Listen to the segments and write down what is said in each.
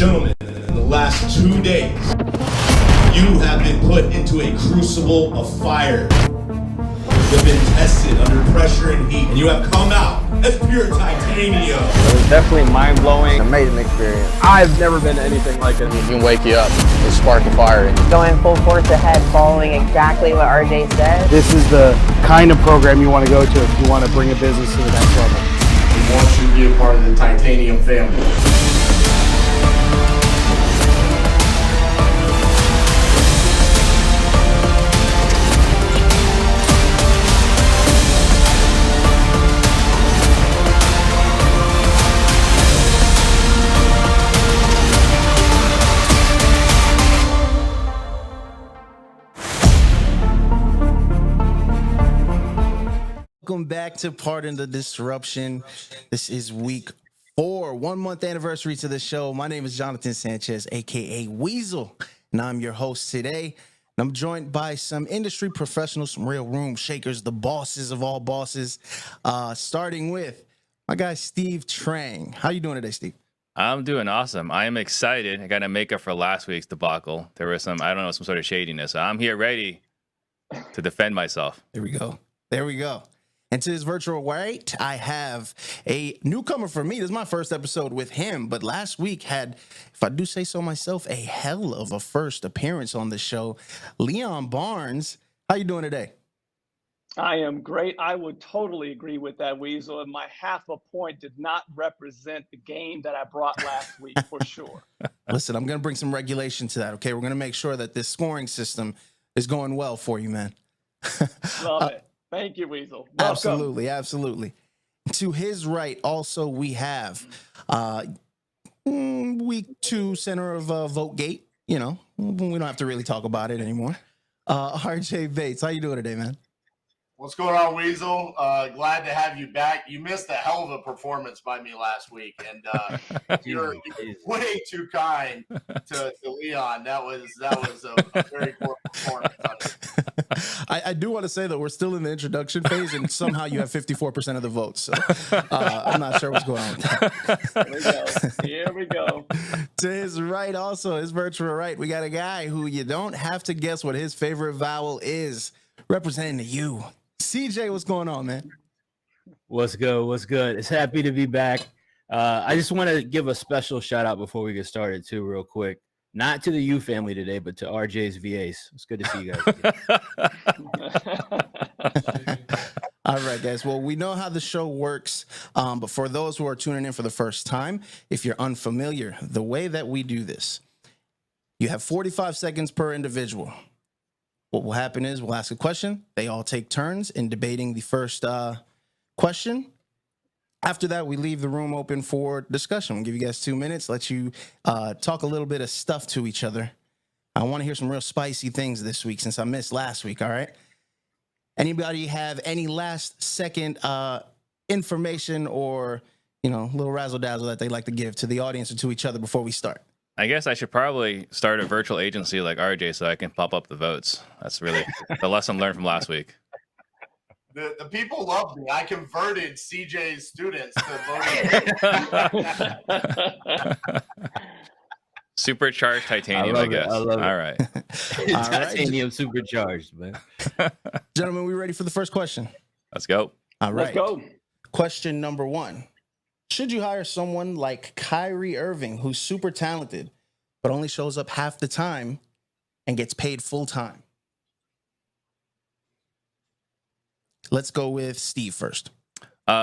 gentlemen, in the last 2 days, you have been put into a crucible of fire. You have been tested under pressure and heat, and you have come out as pure titanium. It was definitely mind-blowing. Amazing experience. I've never been to anything like it. It can wake you up and spark a fire in you. Going full force ahead, following exactly what RJ said. This is the kind of program you want to go to if you want to bring a business to the next level. We want you to be a part of the titanium family. Welcome back to Pardon the Disruption. This is week 4, 1 month anniversary to the show. My name is Jonathan Sanchez, aka Weasel, and I'm your host today. And I'm joined by some industry professionals, some real room shakers, the bosses of all bosses. Starting with my guy Steve Trang. How you doing today, Steve? I'm doing awesome. I am excited. I got to make up for last week's debacle. There was some sort of shadiness. I'm here ready to defend myself. There we go. There we go. And to his virtual right, I have a newcomer for me. This is my first episode with him, but last week had, if I do say so myself, a hell of a first appearance on the show. Leon Barnes, how you doing today? I am great. I would totally agree with that, Weasel. And my half a point did not represent the game that I brought last week, for sure. Listen, I'm going to bring some regulation to that, okay? We're going to make sure that this scoring system is going well for you, man. Love it. Thank you, Weasel. Welcome. Absolutely, absolutely. To his right, also, we have week 2 center of VoteGate. You know, we don't have to really talk about it anymore. RJ Bates, how you doing today, man? What's going on, Weasel? Glad to have you back. You missed a hell of a performance by me last week, and you're way too kind to Leon. That was a very poor performance. I do want to say that we're still in the introduction phase, and somehow you have 54% of the votes. So I'm not sure what's going on with that. Here we go. To his right, also his virtual right, we got a guy who you don't have to guess what his favorite vowel is, representing the U. CJ, what's going on, man? What's good? What's good? It's happy to be back. I just want to give a special shout out before we get started, too, real quick. Not to the U family today, but to RJ's VAs. It's good to see you guys. All right, guys. Well, we know how the show works, but for those who are tuning in for the first time, if you're unfamiliar, the way that we do this, you have 45 seconds per individual. What will happen is we'll ask a question. They all take turns in debating the first question. After that, we leave the room open for discussion. We'll give you guys 2 minutes, let you talk a little bit of stuff to each other. I want to hear some real spicy things this week since I missed last week, all right? Anybody have any last second information or, little razzle-dazzle that they'd like to give to the audience or to each other before we start? I guess I should probably start a virtual agency like RJ so I can pop up the votes. That's really the lesson learned from last week. The people love me. I converted CJ's students to voting. Supercharged titanium, I guess. All right. Titanium supercharged, man. Gentlemen, we ready for the first question? Let's go. All right. Let's go. Question number 1. Should you hire someone like Kyrie Irving, who's super talented, but only shows up half the time and gets paid full time? Let's go with Steve first.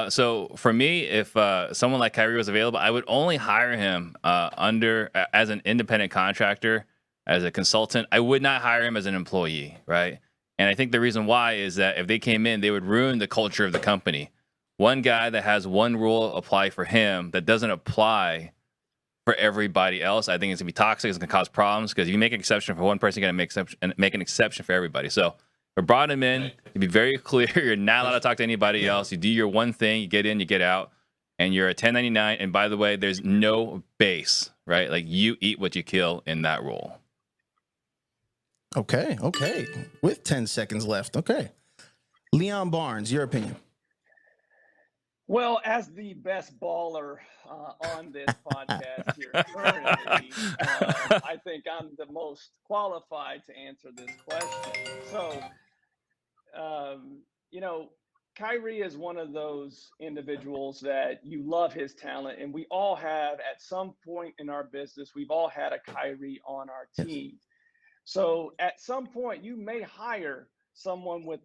So for me, if someone like Kyrie was available, I would only hire him as an independent contractor, as a consultant. I would not hire him as an employee, right? And I think the reason why is that if they came in, they would ruin the culture of the company. One guy that has one rule apply for him that doesn't apply for everybody else, I think it's going to be toxic. It's going to cause problems because if you make an exception for one person, you got to make an exception for everybody. So we brought him in to be very clear. You're not allowed to talk to anybody else. You do your one thing, you get in, you get out, and you're a 1099. And by the way, there's no base, right? Like you eat what you kill in that role. Okay. With 10 seconds left. Okay. Leon Barnes, your opinion. Well, as the best baller on this podcast here, currently, I think I'm the most qualified to answer this question. So, you know, Kyrie is one of those individuals that you love his talent, and we all have at some point in our business, we've all had a Kyrie on our team. So at some point, you may hire someone with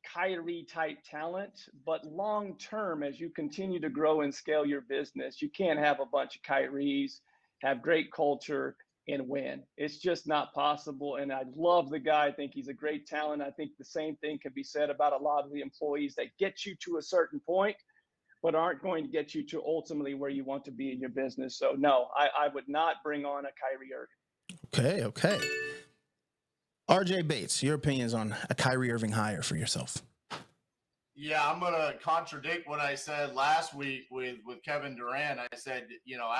Kyrie type talent, but long term, as you continue to grow and scale your business, you can't have a bunch of Kyries, have great culture, and win. It's just not possible. And I love the guy. I think he's a great talent. I think the same thing can be said about a lot of the employees that get you to a certain point, but aren't going to get you to ultimately where you want to be in your business. So no, I would not bring on a Kyrie Irving. Okay. RJ Bates, your opinions on a Kyrie Irving hire for yourself? Yeah, I'm going to contradict what I said last week with Kevin Durant. I said,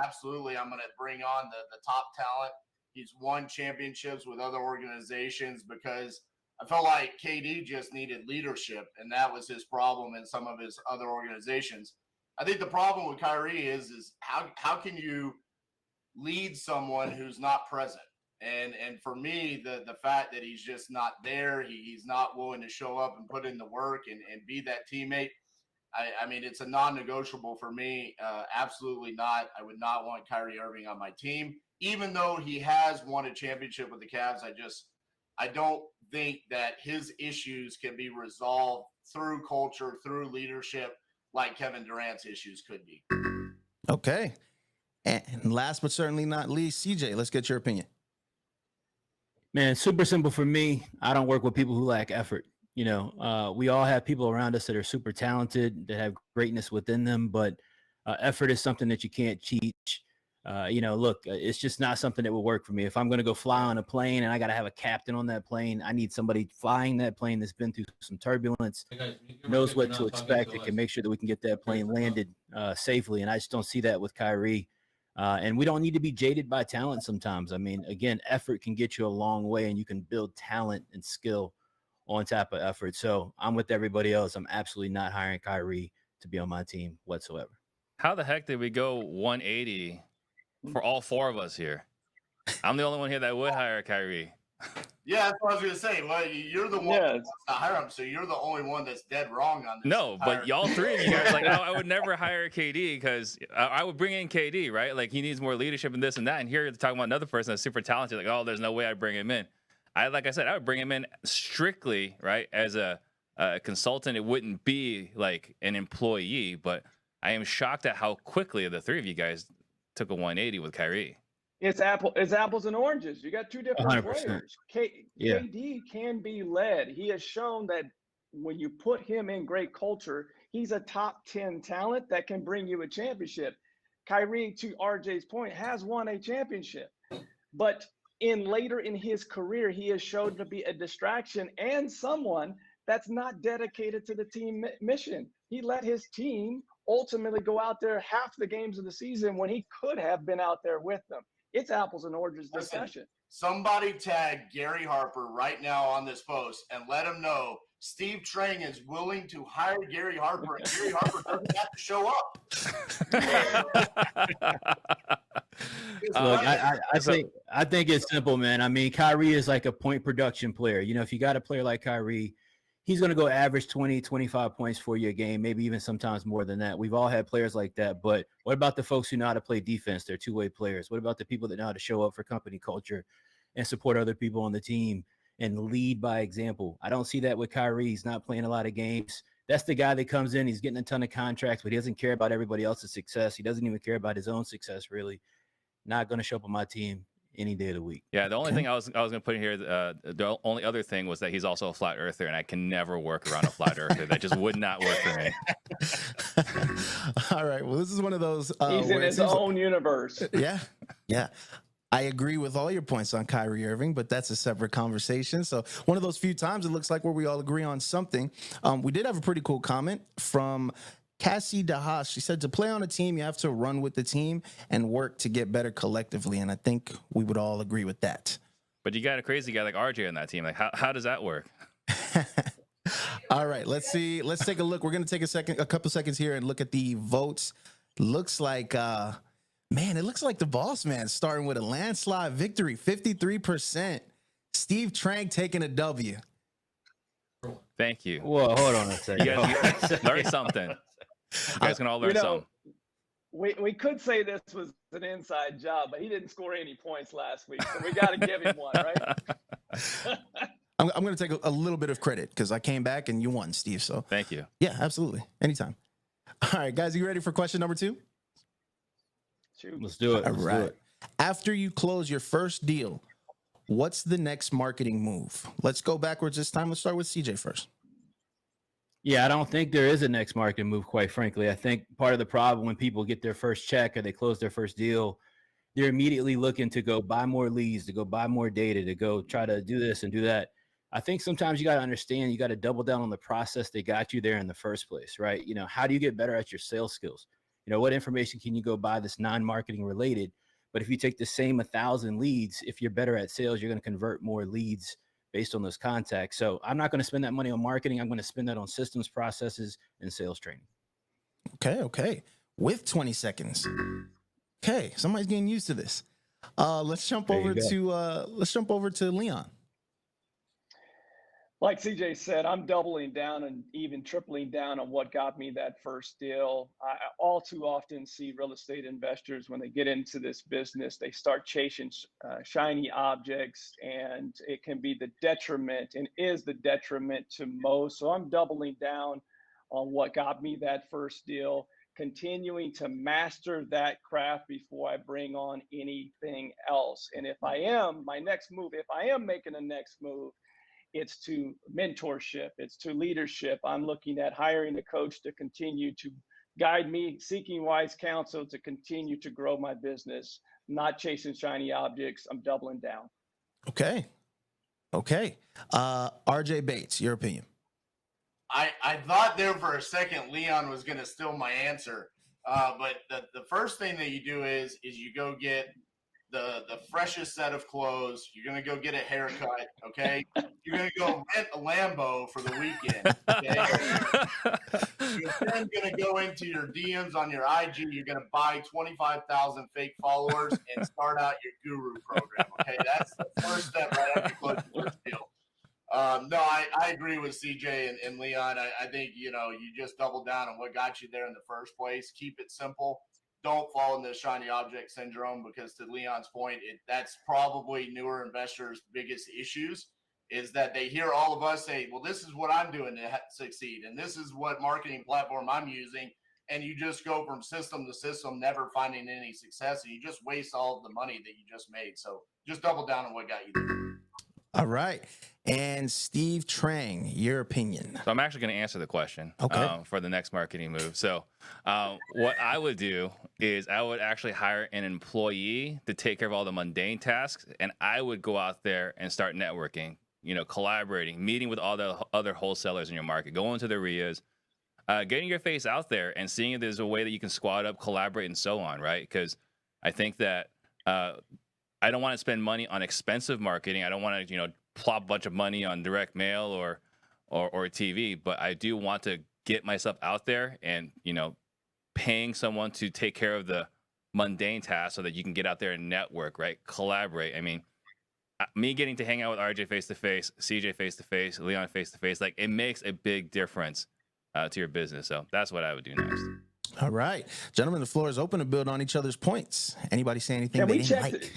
absolutely, I'm going to bring on the top talent. He's won championships with other organizations because I felt like KD just needed leadership, and that was his problem in some of his other organizations. I think the problem with Kyrie is how can you lead someone who's not present? And for me, the fact that he's just not there, he's not willing to show up and put in the work and be that teammate. I mean, it's a non-negotiable for me. Absolutely not. I would not want Kyrie Irving on my team, even though he has won a championship with the Cavs. I don't think that his issues can be resolved through culture, through leadership, like Kevin Durant's issues could be. Okay. And last but certainly not least, CJ, let's get your opinion. Man, super simple for me. I don't work with people who lack effort. We all have people around us that are super talented, that have greatness within them, but effort is something that you can't teach. Look, it's just not something that will work for me. If I'm going to go fly on a plane and I got to have a captain on that plane, I need somebody flying that plane that's been through some turbulence, knows what to expect, and can make sure that we can get that plane landed safely. And I just don't see that with Kyrie. And we don't need to be jaded by talent sometimes. I mean, again, effort can get you a long way, and you can build talent and skill on top of effort. So I'm with everybody else. I'm absolutely not hiring Kyrie to be on my team whatsoever. How the heck did we go 180 for all four of us here? I'm the only one here that would hire Kyrie. Yeah, that's what I was going to say. Well, you're the one that wants to hire him, so you're the only one that's dead wrong on this. No, but y'all three of you guys like, I would never hire KD because I would bring in KD, right? Like he needs more leadership and this and that. And here you're talking about another person that's super talented. Like, oh, there's no way I'd bring him in. Like I said, I would bring him in strictly, right, as a consultant. It wouldn't be like an employee, but I am shocked at how quickly the three of you guys took a 180 with Kyrie. It's apples and oranges. You got two different 100%. players. KD can be led. He has shown that when you put him in great culture, he's a top 10 talent that can bring you a championship. Kyrie, to RJ's point, has won a championship, but later in his career, he has shown to be a distraction and someone that's not dedicated to the team mission. He let his team ultimately go out there half the games of the season when he could have been out there with them. It's apples and oranges discussion. Somebody tag Gary Harper right now on this post and let him know Steve Trang is willing to hire Gary Harper, and Gary Harper doesn't have to show up. Look, I think it's simple, man. I mean, Kyrie is like a point production player. If you got a player like Kyrie, he's going to go average 20, 25 points for you a game, maybe even sometimes more than that. We've all had players like that. But what about the folks who know how to play defense? They're two-way players. What about the people that know how to show up for company culture and support other people on the team and lead by example? I don't see that with Kyrie. He's not playing a lot of games. That's the guy that comes in. He's getting a ton of contracts, but he doesn't care about everybody else's success. He doesn't even care about his own success, really. Not going to show up on my team any day of the week. Yeah, the only thing I was going to put in here, the only other thing was that he's also a flat earther, and I can never work around a flat earther. That just would not work for me. All right. Well, this is one of those. He's in his own universe. Yeah. I agree with all your points on Kyrie Irving, but that's a separate conversation. So one of those few times it looks like where we all agree on something. We did have a pretty cool comment from Cassie DeHaas. She said, to play on a team, you have to run with the team and work to get better collectively. And I think we would all agree with that. But you got a crazy guy like RJ on that team. Like, how does that work? All right, let's see. Let's take a look. We're going to take a couple seconds here and look at the votes. Looks like Man, it looks like the boss man starting with a landslide victory, 53%. Steve Trank taking a W. Thank you. Whoa, hold on a second. You guys learn something. You guys can all learn something. We could say this was an inside job, but he didn't score any points last week, so we got to give him one, right? I'm going to take a little bit of credit because I came back and you won, Steve. So thank you. Yeah, absolutely. Anytime. All right, guys, you ready for question number 2? Shoot. Let's do it. All right. After you close your first deal, what's the next marketing move? Let's go backwards this time. Let's start with CJ first. Yeah, I don't think there is a next marketing move, quite frankly. I think part of the problem when people get their first check or they close their first deal, they're immediately looking to go buy more leads, to go buy more data, to go try to do this and do that. I think sometimes you got to understand, you got to double down on the process that got you there in the first place, right? You know, how do you get better at your sales skills? You know, what information can you go buy that's non-marketing related? But if you take the same 1,000 leads, if you're better at sales, you're going to convert more leads based on those contacts. So I'm not going to spend that money on marketing. I'm going to spend that on systems, processes, and sales training. Okay. With 20 seconds. Okay, somebody's getting used to this. Let's jump over to Leon. Like CJ said, I'm doubling down and even tripling down on what got me that first deal. I all too often see real estate investors, when they get into this business, they start chasing shiny objects, and it can be the detriment and is the detriment to most. So I'm doubling down on what got me that first deal, continuing to master that craft before I bring on anything else. And if I am making a next move, it's to mentorship, it's to leadership. I'm looking at hiring a coach to continue to guide me, seeking wise counsel to continue to grow my business, not chasing shiny objects. I'm doubling down. Okay. RJ Bates, your opinion. I thought there for a second Leon was going to steal my answer. But the first thing that you do is you go get the freshest set of clothes. You're going to go get a haircut, okay? You're going to go rent a Lambo for the weekend, okay? You're then going to go into your DMs on your IG. You're going to buy 25,000 fake followers and start out your guru program, okay? That's the first step right after you close your first deal. No, I agree with CJ and Leon. I think, you just double down on what got you there in the first place. Keep it simple. Don't fall into the shiny object syndrome, because to Leon's point, that's probably newer investors' biggest issues, is that they hear all of us say, well, this is what I'm doing to succeed, and this is what marketing platform I'm using, and you just go from system to system, never finding any success, and you just waste all of the money that you just made. So just double down on what got you there. All right. And Steve Trang, your opinion. So I'm actually going to answer the question for the next marketing move. So what I would do is I would actually hire an employee to take care of all the mundane tasks, and I would go out there and start networking, collaborating, meeting with all the other wholesalers in your market, going to the RIAs, getting your face out there and seeing if there's a way that you can squad up, collaborate, and so on, right? Because I think that I don't want to spend money on expensive marketing. I don't want to, plop a bunch of money on direct mail or TV, but I do want to get myself out there and, paying someone to take care of the mundane tasks so that you can get out there and network, right? Collaborate. I mean, me getting to hang out with RJ face-to-face, CJ face-to-face, Leon face-to-face, like, it makes a big difference to your business. So that's what I would do next. All right. Gentlemen, the floor is open to build on each other's points. Anybody say anything they didn't like?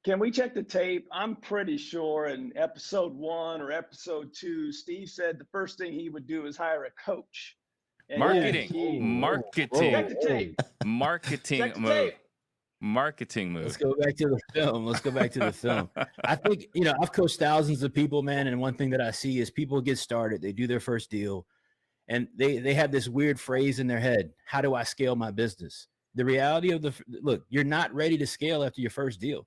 Can we check the tape? I'm pretty sure in episode 1 or episode 2, Steve said the first thing he would do is hire a coach. And marketing Check the tape. Marketing move. Marketing move. Let's go back to the film. I think, I've coached thousands of people, man. And one thing that I see is people get started, they do their first deal, and they have this weird phrase in their head: how do I scale my business? The reality of look, you're not ready to scale after your first deal.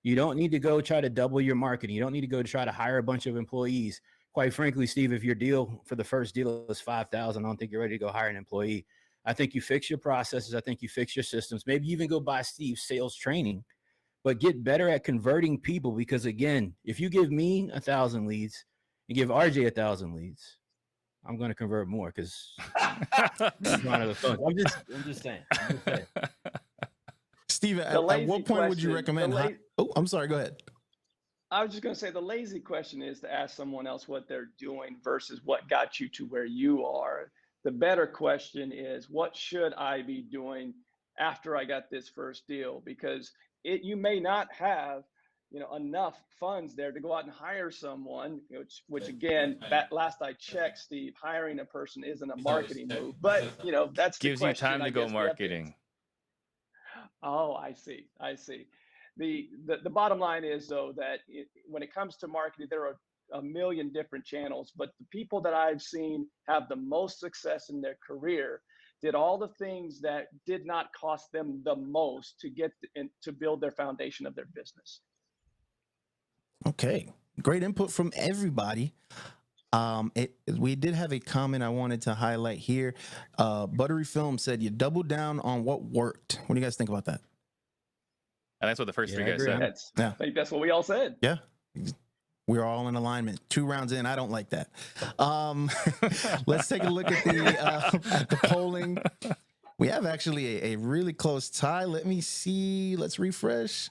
You don't need to go try to double your marketing. You don't need to go try to hire a bunch of employees. Quite frankly, Steve, if your deal for the first deal is 5,000, I don't think you're ready to go hire an employee. I think you fix your processes. I think you fix your systems. Maybe even go buy Steve's sales training, but get better at converting people. Because again, if you give me 1,000 leads and give RJ 1,000 leads, I'm going to convert more because I'm just saying. Steve, at lazy what point would you question- recommend? Oh, I'm sorry. Go ahead. I was just going to say the lazy question is to ask someone else what they're doing versus what got you to where you are. The better question is, what should I be doing after I got this first deal? Because you may not have, enough funds there to go out and hire someone, which again, that last I checked, Steve, hiring a person isn't a marketing move, but that's the Gives you question time I to go guess we have to- marketing. Oh, I see. The bottom line is, though, that when it comes to marketing, there are a million different channels, but the people that I've seen have the most success in their career did all the things that did not cost them the most to build their foundation of their business. Okay, great input from everybody. We did have a comment I wanted to highlight here. Buttery Film said you doubled down on what worked. What do you guys think about that? And that's what the first Yeah, three I guys agree. said. I think that's what we all said. Yeah, we're all in alignment. 2 rounds in, I don't like that. Let's take a look at the polling. We have actually a really close tie. Let me see. Let's refresh.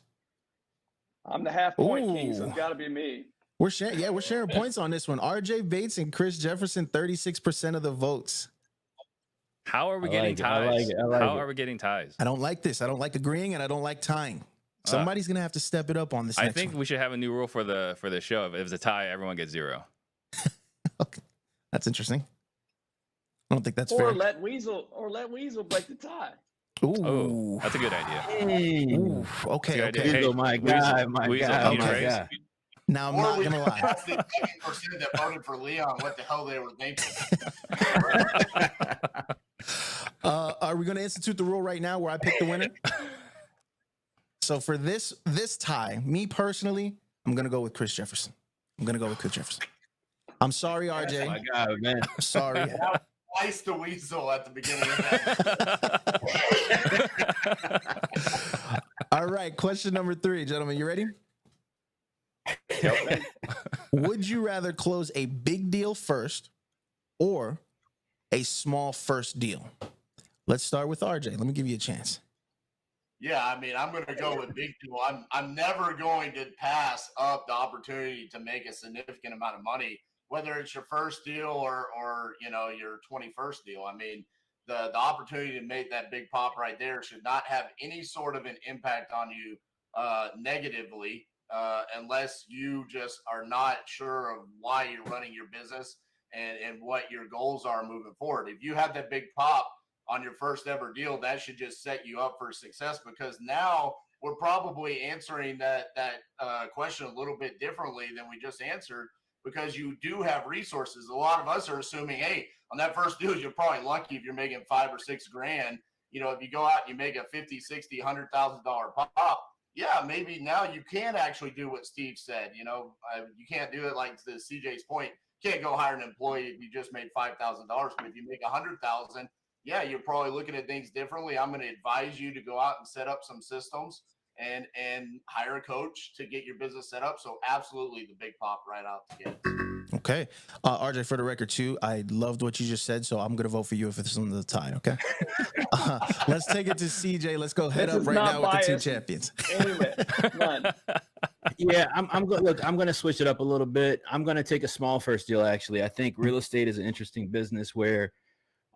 I'm the half-point king, so Ooh. it's got to be me. We're sharing points on this one. RJ Bates and Chris Jefferson, 36% of the votes. How are we I getting like it. ties? I like How it. are we getting ties? I don't like this. I don't like agreeing, and I don't like tying. Somebody's gonna have to step it up on this. I next think one. we should have a new rule for the show. If it's a tie, everyone gets 0. Okay, that's interesting. I don't think that's Or fair. let Weasel break the tie. Ooh, Oh, that's a good idea. Ooh, okay, That's a good okay. idea. Weasel, my guy, my Weasel, guy, need a my raise? guy. Now I'm Or not we gonna lie. asked the 11% that voted for Leon what the hell they were thinking. Are we gonna institute the rule right now where I pick the winner? So for this tie, me personally, I'm gonna go with Chris Jefferson. I'm sorry, RJ. My guy, man. I'm sorry. Twice the Weasel at the beginning of that. All right, question number 3, gentlemen. You ready? Would you rather close a big deal first or a small first deal? Let's start with RJ. Let me give you a chance. Yeah, I mean, I'm going to go with big deal. I'm never going to pass up the opportunity to make a significant amount of money, whether it's your first deal or your 21st deal. I mean, the opportunity to make that big pop right there should not have any sort of an impact on you negatively, unless you just are not sure of why you're running your business and what your goals are moving forward. If you have that big pop on your first ever deal, that should just set you up for success, because now we're probably answering that question a little bit differently than we just answered, because you do have resources. A lot of us are assuming, hey, on that first deal, you're probably lucky if you're making $5 or $6 grand. If you go out and you make a $50, $60, $100,000 pop, yeah, maybe now you can actually do what Steve said. You can't do it like to CJ's point. You can't go hire an employee if you just made $5,000, but if you make $100,000, yeah, you're probably looking at things differently. I'm going to advise you to go out and set up some systems and hire a coach to get your business set up. So absolutely the big pop right out the gate. Okay. RJ, for the record too, I loved what you just said, so I'm going to vote for you if it's on the tie, okay? Let's take it to CJ. Let's go head This up is right not now with the 2 biased. champions. Anyway, none. Yeah, I'm going to switch it up a little bit. I'm going to take a small first deal, actually. I think real estate is an interesting business where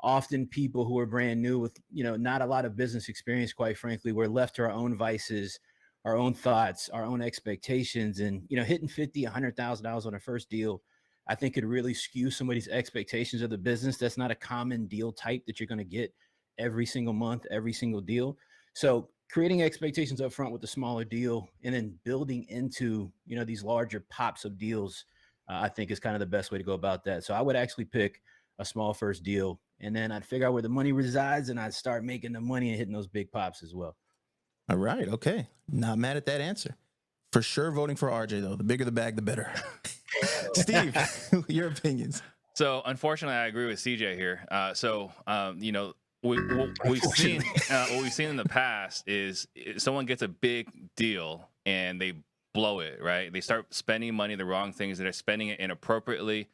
often people who are brand new with, not a lot of business experience, quite frankly, we're left to our own vices, our own thoughts, our own expectations. And, hitting $50,000, $100,000 on a first deal, I think could really skew somebody's expectations of the business. That's not a common deal type that you're going to get every single month, every single deal. So creating expectations up front with a smaller deal and then building into, these larger pops of deals, I think is kind of the best way to go about that. So I would actually pick a small first deal, and then I'd figure out where the money resides, and I'd start making the money and hitting those big pops as well. All right. Okay. Not mad at that answer. For sure voting for RJ, though. The bigger the bag, the better. Steve, your opinions. So unfortunately, I agree with CJ here. We've seen what we've seen in the past is someone gets a big deal and they blow it, right? They start spending money the wrong things. They're spending it inappropriately.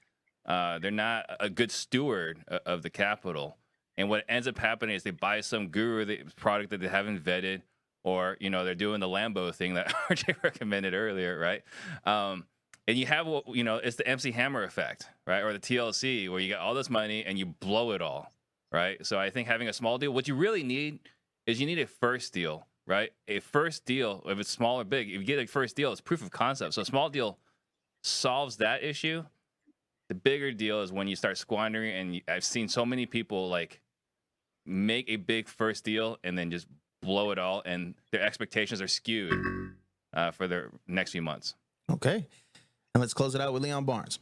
They're not a good steward of the capital. And what ends up happening is they buy some guru product that they haven't vetted, or, you know, they're doing the Lambo thing that RJ recommended earlier, right? And you have what, you know, it's the MC Hammer effect, right? Or the TLC, where you get all this money and you blow it all, right? So I think having a small deal, what you really need is you need a first deal, right? A first deal, if it's small or big, if you get a first deal, it's proof of concept. So a small deal solves that issue. The bigger deal is when you start squandering, and I've seen so many people like make a big first deal and then just blow it all, and their expectations are skewed for their next few months. Okay. And let's close it out with Leon Barnes.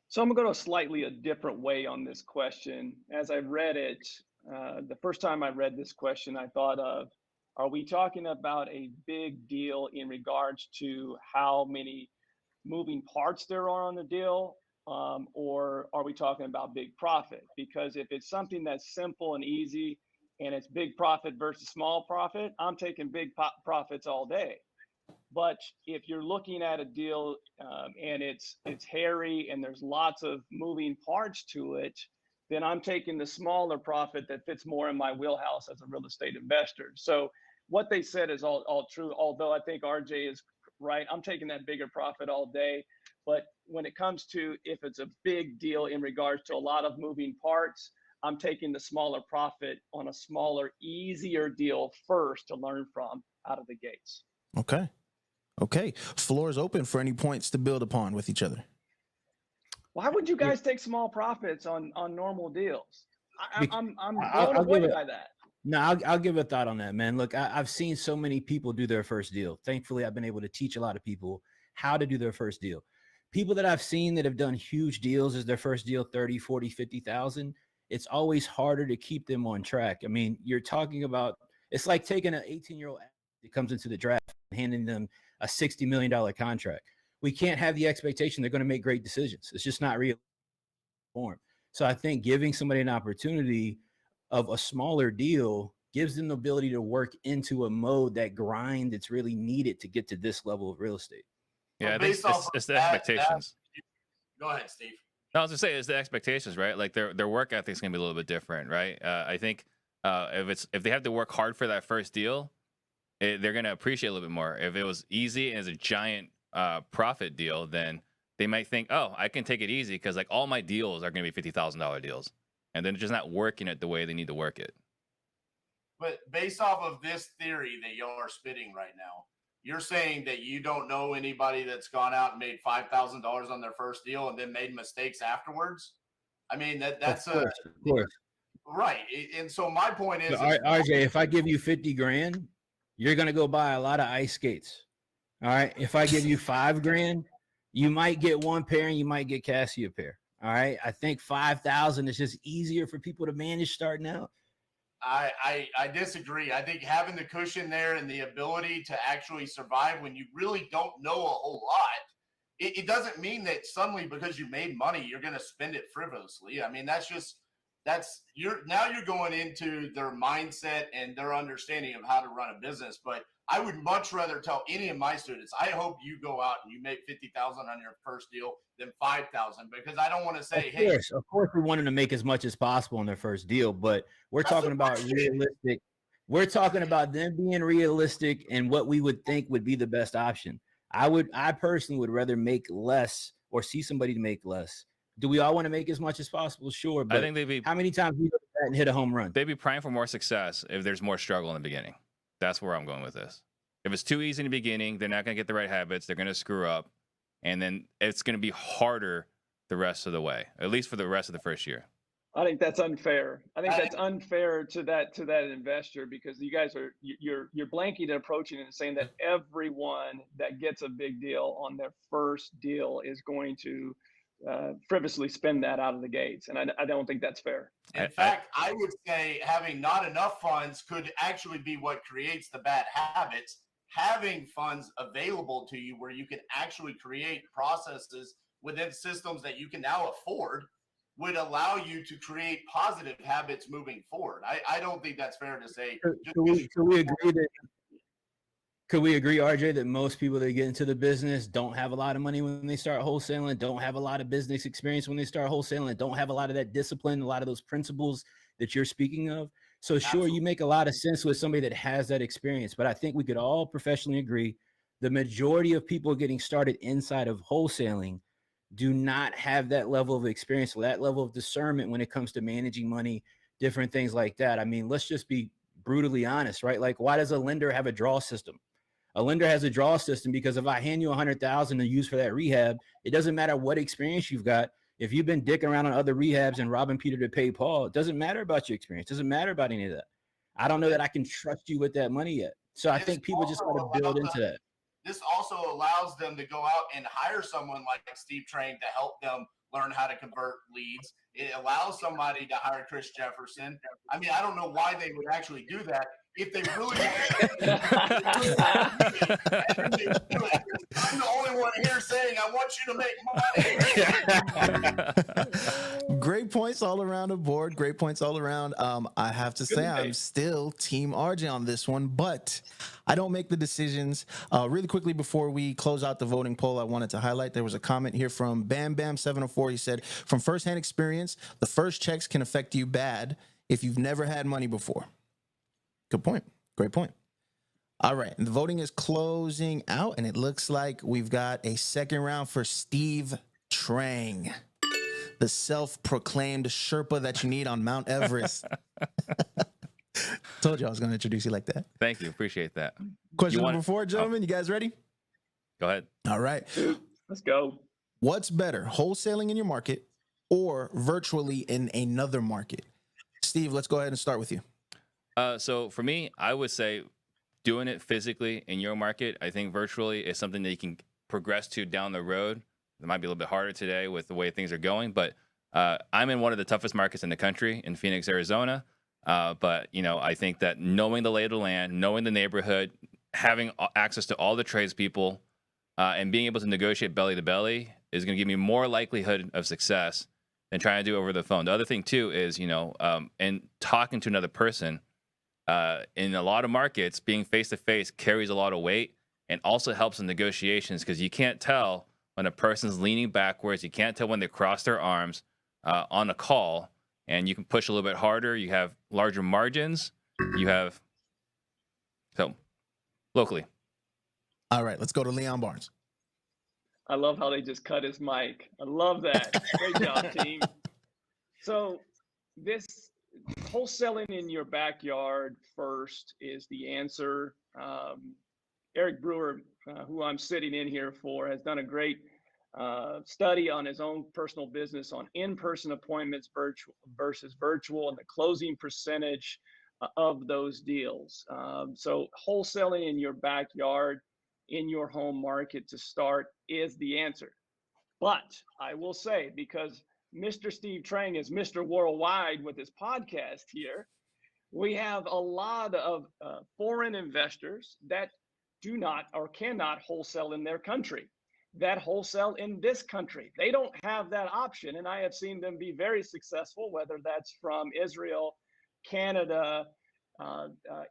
So I'm going to go slightly a different way on this question. As I read it, the first time I read this question, I thought of, are we talking about a big deal in regards to how many moving parts there are on the deal? Or are we talking about big profit? Because if it's something that's simple and easy and it's big profit versus small profit, I'm taking big profits all day. But if you're looking at a deal and it's hairy and there's lots of moving parts to it, then I'm taking the smaller profit that fits more in my wheelhouse as a real estate investor. So what they said is all true, although I think RJ is right. I'm taking that bigger profit all day. But when it comes to if it's a big deal in regards to a lot of moving parts, I'm taking the smaller profit on a smaller, easier deal first to learn from out of the gates. Okay. Okay. Floor is open for any points to build upon with each other. Why would you guys take small profits on normal deals? I'm blown away by that. No, I'll give a thought on that, man. Look, I've seen so many people do their first deal. Thankfully, I've been able to teach a lot of people how to do their first deal. People that I've seen that have done huge deals as their first deal, 30, 40, 50,000, it's always harder to keep them on track. I mean, you're talking about, it's like taking an 18-year-old that comes into the draft and handing them a $60 million contract. We can't have the expectation they're going to make great decisions. It's just not real form. So I think giving somebody an opportunity of a smaller deal gives them the ability to work into a mode, that grind that's really needed to get to this level of real estate. Yeah, I think it's the expectations. Go ahead, Steve. No, I was gonna say it's the expectations, right? Like their work ethic is gonna be a little bit different, right? I think if they have to work hard for that first deal, they're gonna appreciate a little bit more. If it was easy and it's a giant profit deal, then they might think, oh, I can take it easy because like all my deals are gonna be $50,000 deals, and then it's just not working it the way they need to work it. But based off of this theory that y'all are spitting right now, you're saying that you don't know anybody that's gone out and made $5,000 on their first deal and then made mistakes afterwards? I mean, that's of course. Right. And so my point is, RJ, if I give you 50 grand, you're going to go buy a lot of ice skates. All right. If I give you 5 grand, you might get one pair and you might get Cassie a pair. All right. I think 5,000 is just easier for people to manage starting out. I disagree. I think having the cushion there and the ability to actually survive when you really don't know a whole lot, it doesn't mean that suddenly because you made money, you're going to spend it frivolously. I mean, you're going into their mindset and their understanding of how to run a business. But I would much rather tell any of my students, I hope you go out and you make 50,000 on your first deal than 5,000, because I don't want to say, of course we want them to make as much as possible on their first deal, but we're talking about realistic. We're talking about them being realistic and what we would think would be the best option. I personally would rather make less or see somebody to make less. Do we all want to make as much as possible? Sure. But I think how many times we look at that and hit a home run? They'd be praying for more success if there's more struggle in the beginning. That's where I'm going with this. If it's too easy in the beginning, they're not going to get the right habits. They're going to screw up. And then it's going to be harder the rest of the way, at least for the rest of the first year. I think that's unfair. I think that's unfair to that investor, because you guys are you're blanket approaching it and saying that everyone that gets a big deal on their first deal is going to frivolously spend that out of the gates, and I don't think that's fair. In fact, I would say having not enough funds could actually be what creates the bad habits. Having funds available to you where you can actually create processes within systems that you can now afford would allow you to create positive habits moving forward. I don't think that's fair to say. Could we agree, RJ, that most people that get into the business don't have a lot of money when they start wholesaling, don't have a lot of business experience when they start wholesaling, don't have a lot of that discipline, a lot of those principles that you're speaking of? So sure, you make a lot of sense with somebody that has that experience, but I think we could all professionally agree the majority of people getting started inside of wholesaling do not have that level of experience or that level of discernment when it comes to managing money, different things like that. I mean, let's just be brutally honest, right? Like, why does a lender have a draw system? A lender has a draw system because if I hand you 100,000 to use for that rehab, it doesn't matter what experience you've got. If you've been dicking around on other rehabs and robbing Peter to pay Paul, it doesn't matter about your experience. It doesn't matter about any of that. I don't know that I can trust you with that money yet. So I think people just got to build into that. This also allows them to go out and hire someone like Steve Trang to help them learn how to convert leads. It allows somebody to hire Chris Jefferson. I mean, I don't know why they would actually do that if they really I'm the only one here saying I want you to make money. Great points all around the board. Great points all around. I have to say I'm still Team RJ on this one, but I don't make the decisions. Really quickly before we close out the voting poll, I wanted to highlight there was a comment here from Bam Bam 704. He said, from firsthand experience, the first checks can affect you bad if you've never had money before. Good point. Great point. All right. And the voting is closing out, and it looks like we've got a second round for Steve Trang, the self-proclaimed Sherpa that you need on Mount Everest. Told you I was going to introduce you like that. Thank you. Appreciate that. Question number 4, gentlemen. You guys ready? Go ahead. All right. Let's go. What's better, wholesaling in your market or virtually in another market? Steve, let's go ahead and start with you. So for me, I would say doing it physically in your market. I think virtually is something that you can progress to down the road. It might be a little bit harder today with the way things are going, but I'm in one of the toughest markets in the country in Phoenix, Arizona. But, you know, I think that knowing the lay of the land, knowing the neighborhood, having access to all the tradespeople, and being able to negotiate belly to belly is going to give me more likelihood of success than trying to do over the phone. The other thing, too, is, you know, and talking to another person in a lot of markets, being face-to-face carries a lot of weight and also helps in negotiations because you can't tell when a person's leaning backwards. You can't tell when they cross their arms on a call, and you can push a little bit harder. You have larger margins. You have so locally. All right, let's go to Leon Barnes. I love how they just cut his mic. I love that. Great job, team. So this wholesaling in your backyard first is the answer. Eric Brewer, who I'm sitting in here for, has done a great study on his own personal business on in-person appointments versus virtual and the closing percentage of those deals. So wholesaling in your backyard, in your home market to start is the answer. But I will say, because Mr. Steve Trang is Mr. Worldwide with his podcast here, we have a lot of foreign investors that do not or cannot wholesale in their country, that wholesale in this country. They don't have that option. And I have seen them be very successful, whether that's from Israel, Canada,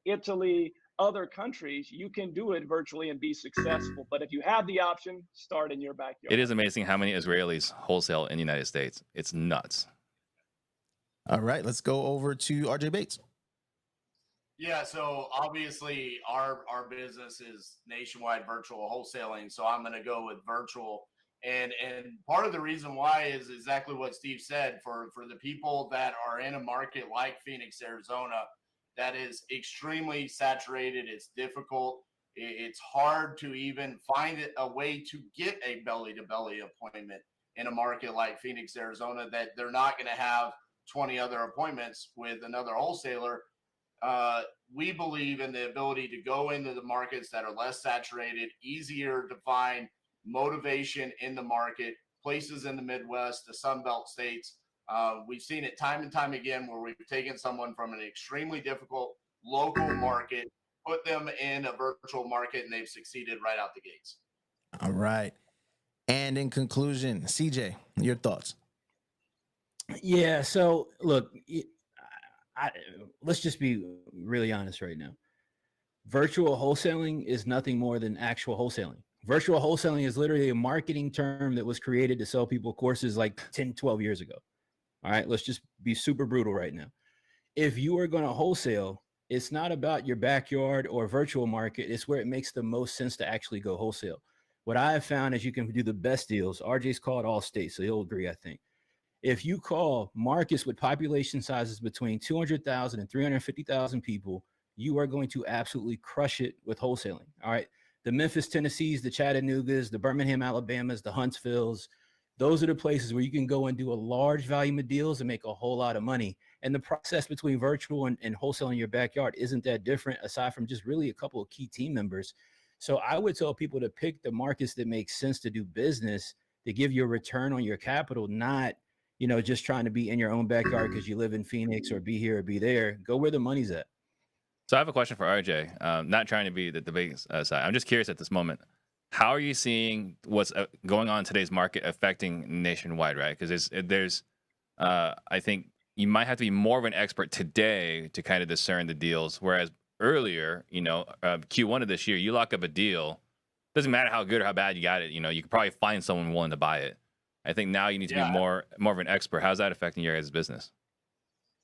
Italy, other countries. You can do it virtually and be successful. But if you have the option, start in your backyard. It is amazing how many Israelis wholesale in the United States. It's nuts. All right, let's go over to RJ Bates. Yeah, so obviously our business is nationwide virtual wholesaling, so I'm going to go with virtual. And part of the reason why is exactly what Steve said. For the people that are in a market like Phoenix, Arizona, that is extremely saturated. It's difficult. It's hard to even find a way to get a belly-to-belly appointment in a market like Phoenix, Arizona, that they're not going to have 20 other appointments with another wholesaler. We believe in the ability to go into the markets that are less saturated, easier to find motivation in the market, places in the Midwest, the Sun Belt states. We've seen it time and time again where we've taken someone from an extremely difficult local market, put them in a virtual market, and they've succeeded right out the gates. All right. And in conclusion, CJ, your thoughts? Yeah. So look, let's just be really honest right now. Virtual wholesaling is nothing more than actual wholesaling. Virtual wholesaling is literally a marketing term that was created to sell people courses like 10, 12 years ago. All right, let's just be super brutal right now. if you are going to wholesale, it's not about your backyard or virtual market. It's where it makes the most sense to actually go wholesale. What I have found is you can do the best deals. RJ's called all states, so he'll agree, I think. If you call markets with population sizes between 200,000 and 350,000 people, you are going to absolutely crush it with wholesaling. All right. The Memphis, Tennessees, the Chattanoogas, the Birmingham, Alabamas, the Huntsvilles, those are the places where you can go and do a large volume of deals and make a whole lot of money. And the process between virtual and wholesale in your backyard isn't that different, aside from just really a couple of key team members. So I would tell people to pick the markets that make sense to do business, to give you a return on your capital, not, you know, just trying to be in your own backyard because you live in Phoenix or be here or be there. Go where the money's at. So I have a question for RJ. Not trying to be the debate side. I'm just curious at this moment. How are you seeing what's going on in today's market affecting nationwide, right? Because there's I think you might have to be more of an expert today to kind of discern the deals. Whereas earlier, you know, Q1 of this year, you lock up a deal, doesn't matter how good or how bad you got it, you know, you could probably find someone willing to buy it. I think now you need to be more of an expert. How's that affecting your guys' business?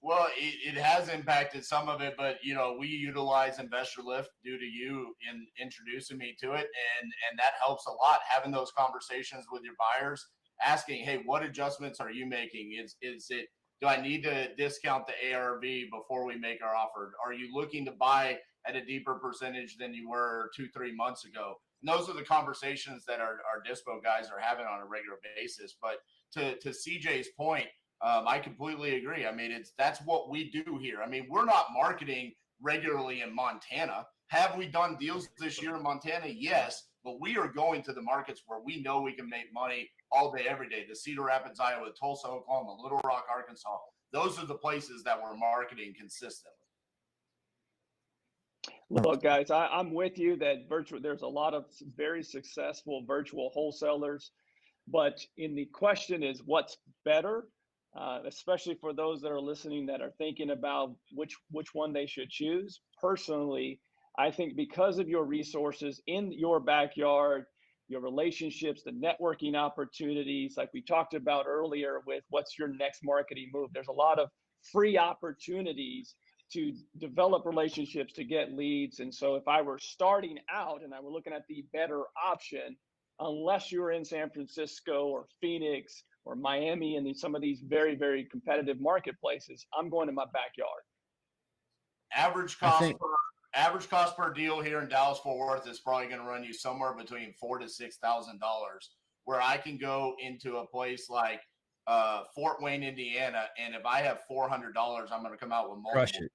Well, it has impacted some of it, but you know, we utilize Investor Lift due to you in introducing me to it, and that helps a lot. Having those conversations with your buyers, asking, hey, what adjustments are you making? Is it, do I need to discount the ARV before we make our offer? Are you looking to buy at a deeper percentage than you were 2-3 months ago? And those are the conversations that our dispo guys are having on a regular basis. But to CJ's point, I completely agree. I mean, that's what we do here. I mean, we're not marketing regularly in Montana. Have we done deals this year in Montana? Yes, but we are going to the markets where we know we can make money all day, every day. The Cedar Rapids, Iowa, Tulsa, Oklahoma, Little Rock, Arkansas. Those are the places that we're marketing consistently. Look, guys, I'm with you that there's a lot of very successful virtual wholesalers, but the question is what's better? Especially for those that are listening that are thinking about which one they should choose. Personally, I think because of your resources in your backyard, your relationships, the networking opportunities, like we talked about earlier with what's your next marketing move, there's a lot of free opportunities to develop relationships, to get leads. And so if I were starting out and I were looking at the better option, unless you're in San Francisco or Phoenix or Miami and some of these very, very competitive marketplaces, I'm going to my backyard. Average cost per deal here in Dallas-Fort Worth is probably going to run you somewhere between $4,000 to $6,000, where I can go into a place like Fort Wayne, Indiana, and if I have $400, I'm going to come out with multiple.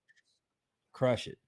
Crush it.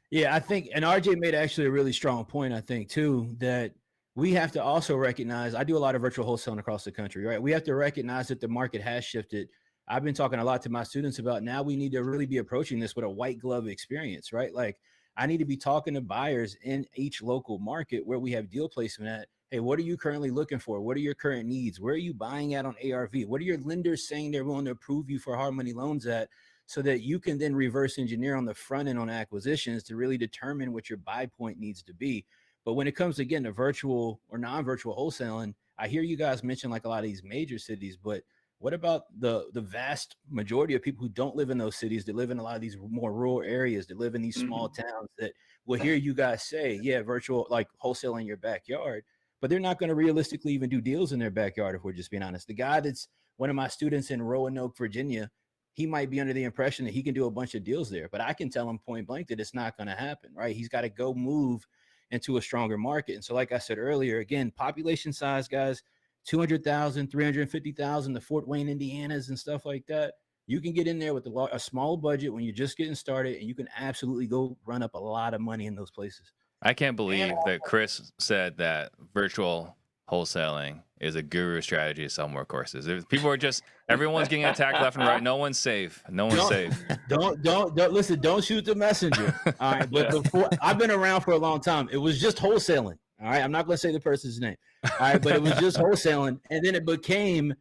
Yeah, I think, and RJ made actually a really strong point, I think, too, that we have to also recognize, I do a lot of virtual wholesaling across the country, right? We have to recognize that the market has shifted. I've been talking a lot to my students about now we need to really be approaching this with a white glove experience, right? Like I need to be talking to buyers in each local market where we have deal placement at. Hey, what are you currently looking for? What are your current needs? Where are you buying at on ARV? What are your lenders saying they're willing to approve you for hard money loans at? So that you can then reverse engineer on the front end on acquisitions to really determine what your buy point needs to be. But when it comes again to virtual or non-virtual wholesaling, I hear you guys mention like a lot of these major cities, but what about the vast majority of people who don't live in those cities, that live in a lot of these more rural areas, that live in these small towns, that will hear you guys say, yeah, virtual, like wholesale in your backyard, but they're not going to realistically even do deals in their backyard if we're just being honest. The guy that's one of my students in Roanoke, Virginia, he might be under the impression that he can do a bunch of deals there, but I can tell him point blank that it's not going to happen, right? He's got to go move into a stronger market. And so, like I said earlier, again, population size, guys, 200,000, 350,000, the Fort Wayne, Indianas and stuff like that. You can get in there with a small budget when you're just getting started, and you can absolutely go run up a lot of money in those places. I can't believe that Chris said that virtual wholesaling is a guru strategy to sell more courses. People are just, everyone's getting attacked left and right. No one's safe. No one's safe. Don't listen. Don't shoot the messenger. All right. But before, I've been around for a long time. It was just wholesaling. All right. I'm not going to say the person's name. All right. But it was just wholesaling. And then it became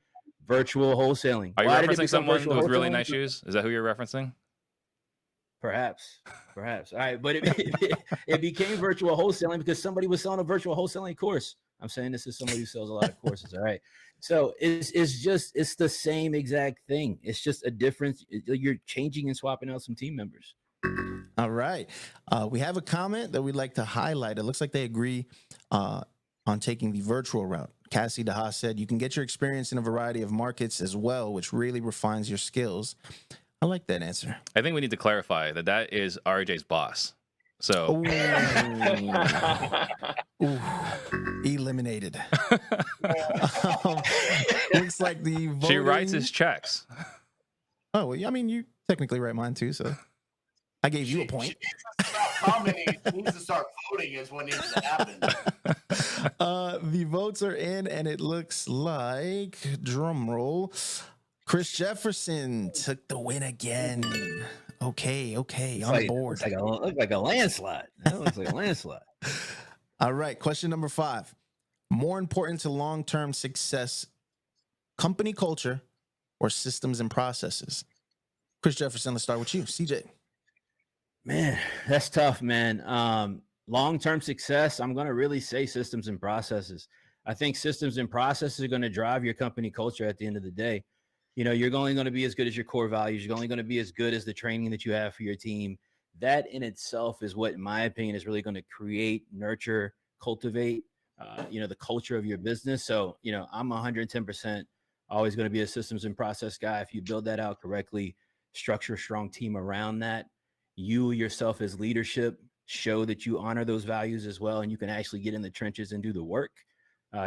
virtual wholesaling. Are you referencing someone with really nice shoes? Is that who you're referencing? Perhaps. All right. But it became virtual wholesaling because somebody was selling a virtual wholesaling course. I'm saying this as somebody who sells a lot of courses. All right. So it's the same exact thing. It's just a difference. You're changing and swapping out some team members. All right. We have a comment that we'd like to highlight. It looks like they agree on taking the virtual route. Cassie Daha said, you can get your experience in a variety of markets as well, which really refines your skills. I like that answer. I think we need to clarify that is RJ's boss. So Ooh, eliminated. Looks like the voting... She writes his checks. Oh, well, I mean, you technically write mine too, so I gave you a point. She needs to stop commenting. She needs to start voting is what needs to happen. The votes are in, and it looks like, drum roll, Chris Jefferson took the win again. Okay, on board. Looks like a landslide. That looks like a landslide. All right, question number 5. More important to long-term success, company culture or systems and processes? Chris Jefferson, let's start with you. CJ. Man, that's tough, man. Long-term success, I'm going to really say systems and processes. I think systems and processes are going to drive your company culture at the end of the day. You know, you're only going to be as good as your core values. You're only going to be as good as the training that you have for your team. That in itself is what, in my opinion, is really going to create, nurture, cultivate, the culture of your business. So, I'm 110% always going to be a systems and process guy. If you build that out correctly, structure a strong team around that, you yourself as leadership show that you honor those values as well, and you can actually get in the trenches and do the work.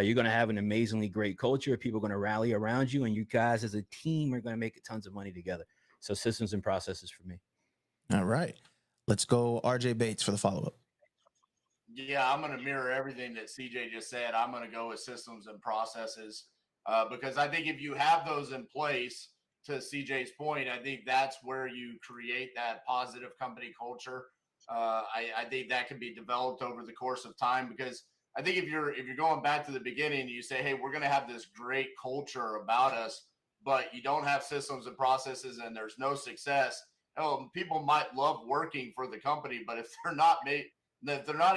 You're going to have an amazingly great culture. People are going to rally around you, and you guys as a team are going to make tons of money together. So systems and processes for me. All right. Let's go RJ Bates for the follow-up. Yeah, I'm going to mirror everything that CJ just said. I'm going to go with systems and processes because I think if you have those in place, to CJ's point, I think that's where you create that positive company culture. I think that can be developed over the course of time, because I think if you're going back to the beginning, you say, hey, we're going to have this great culture about us, but you don't have systems and processes and there's no success. People might love working for the company, but if they're not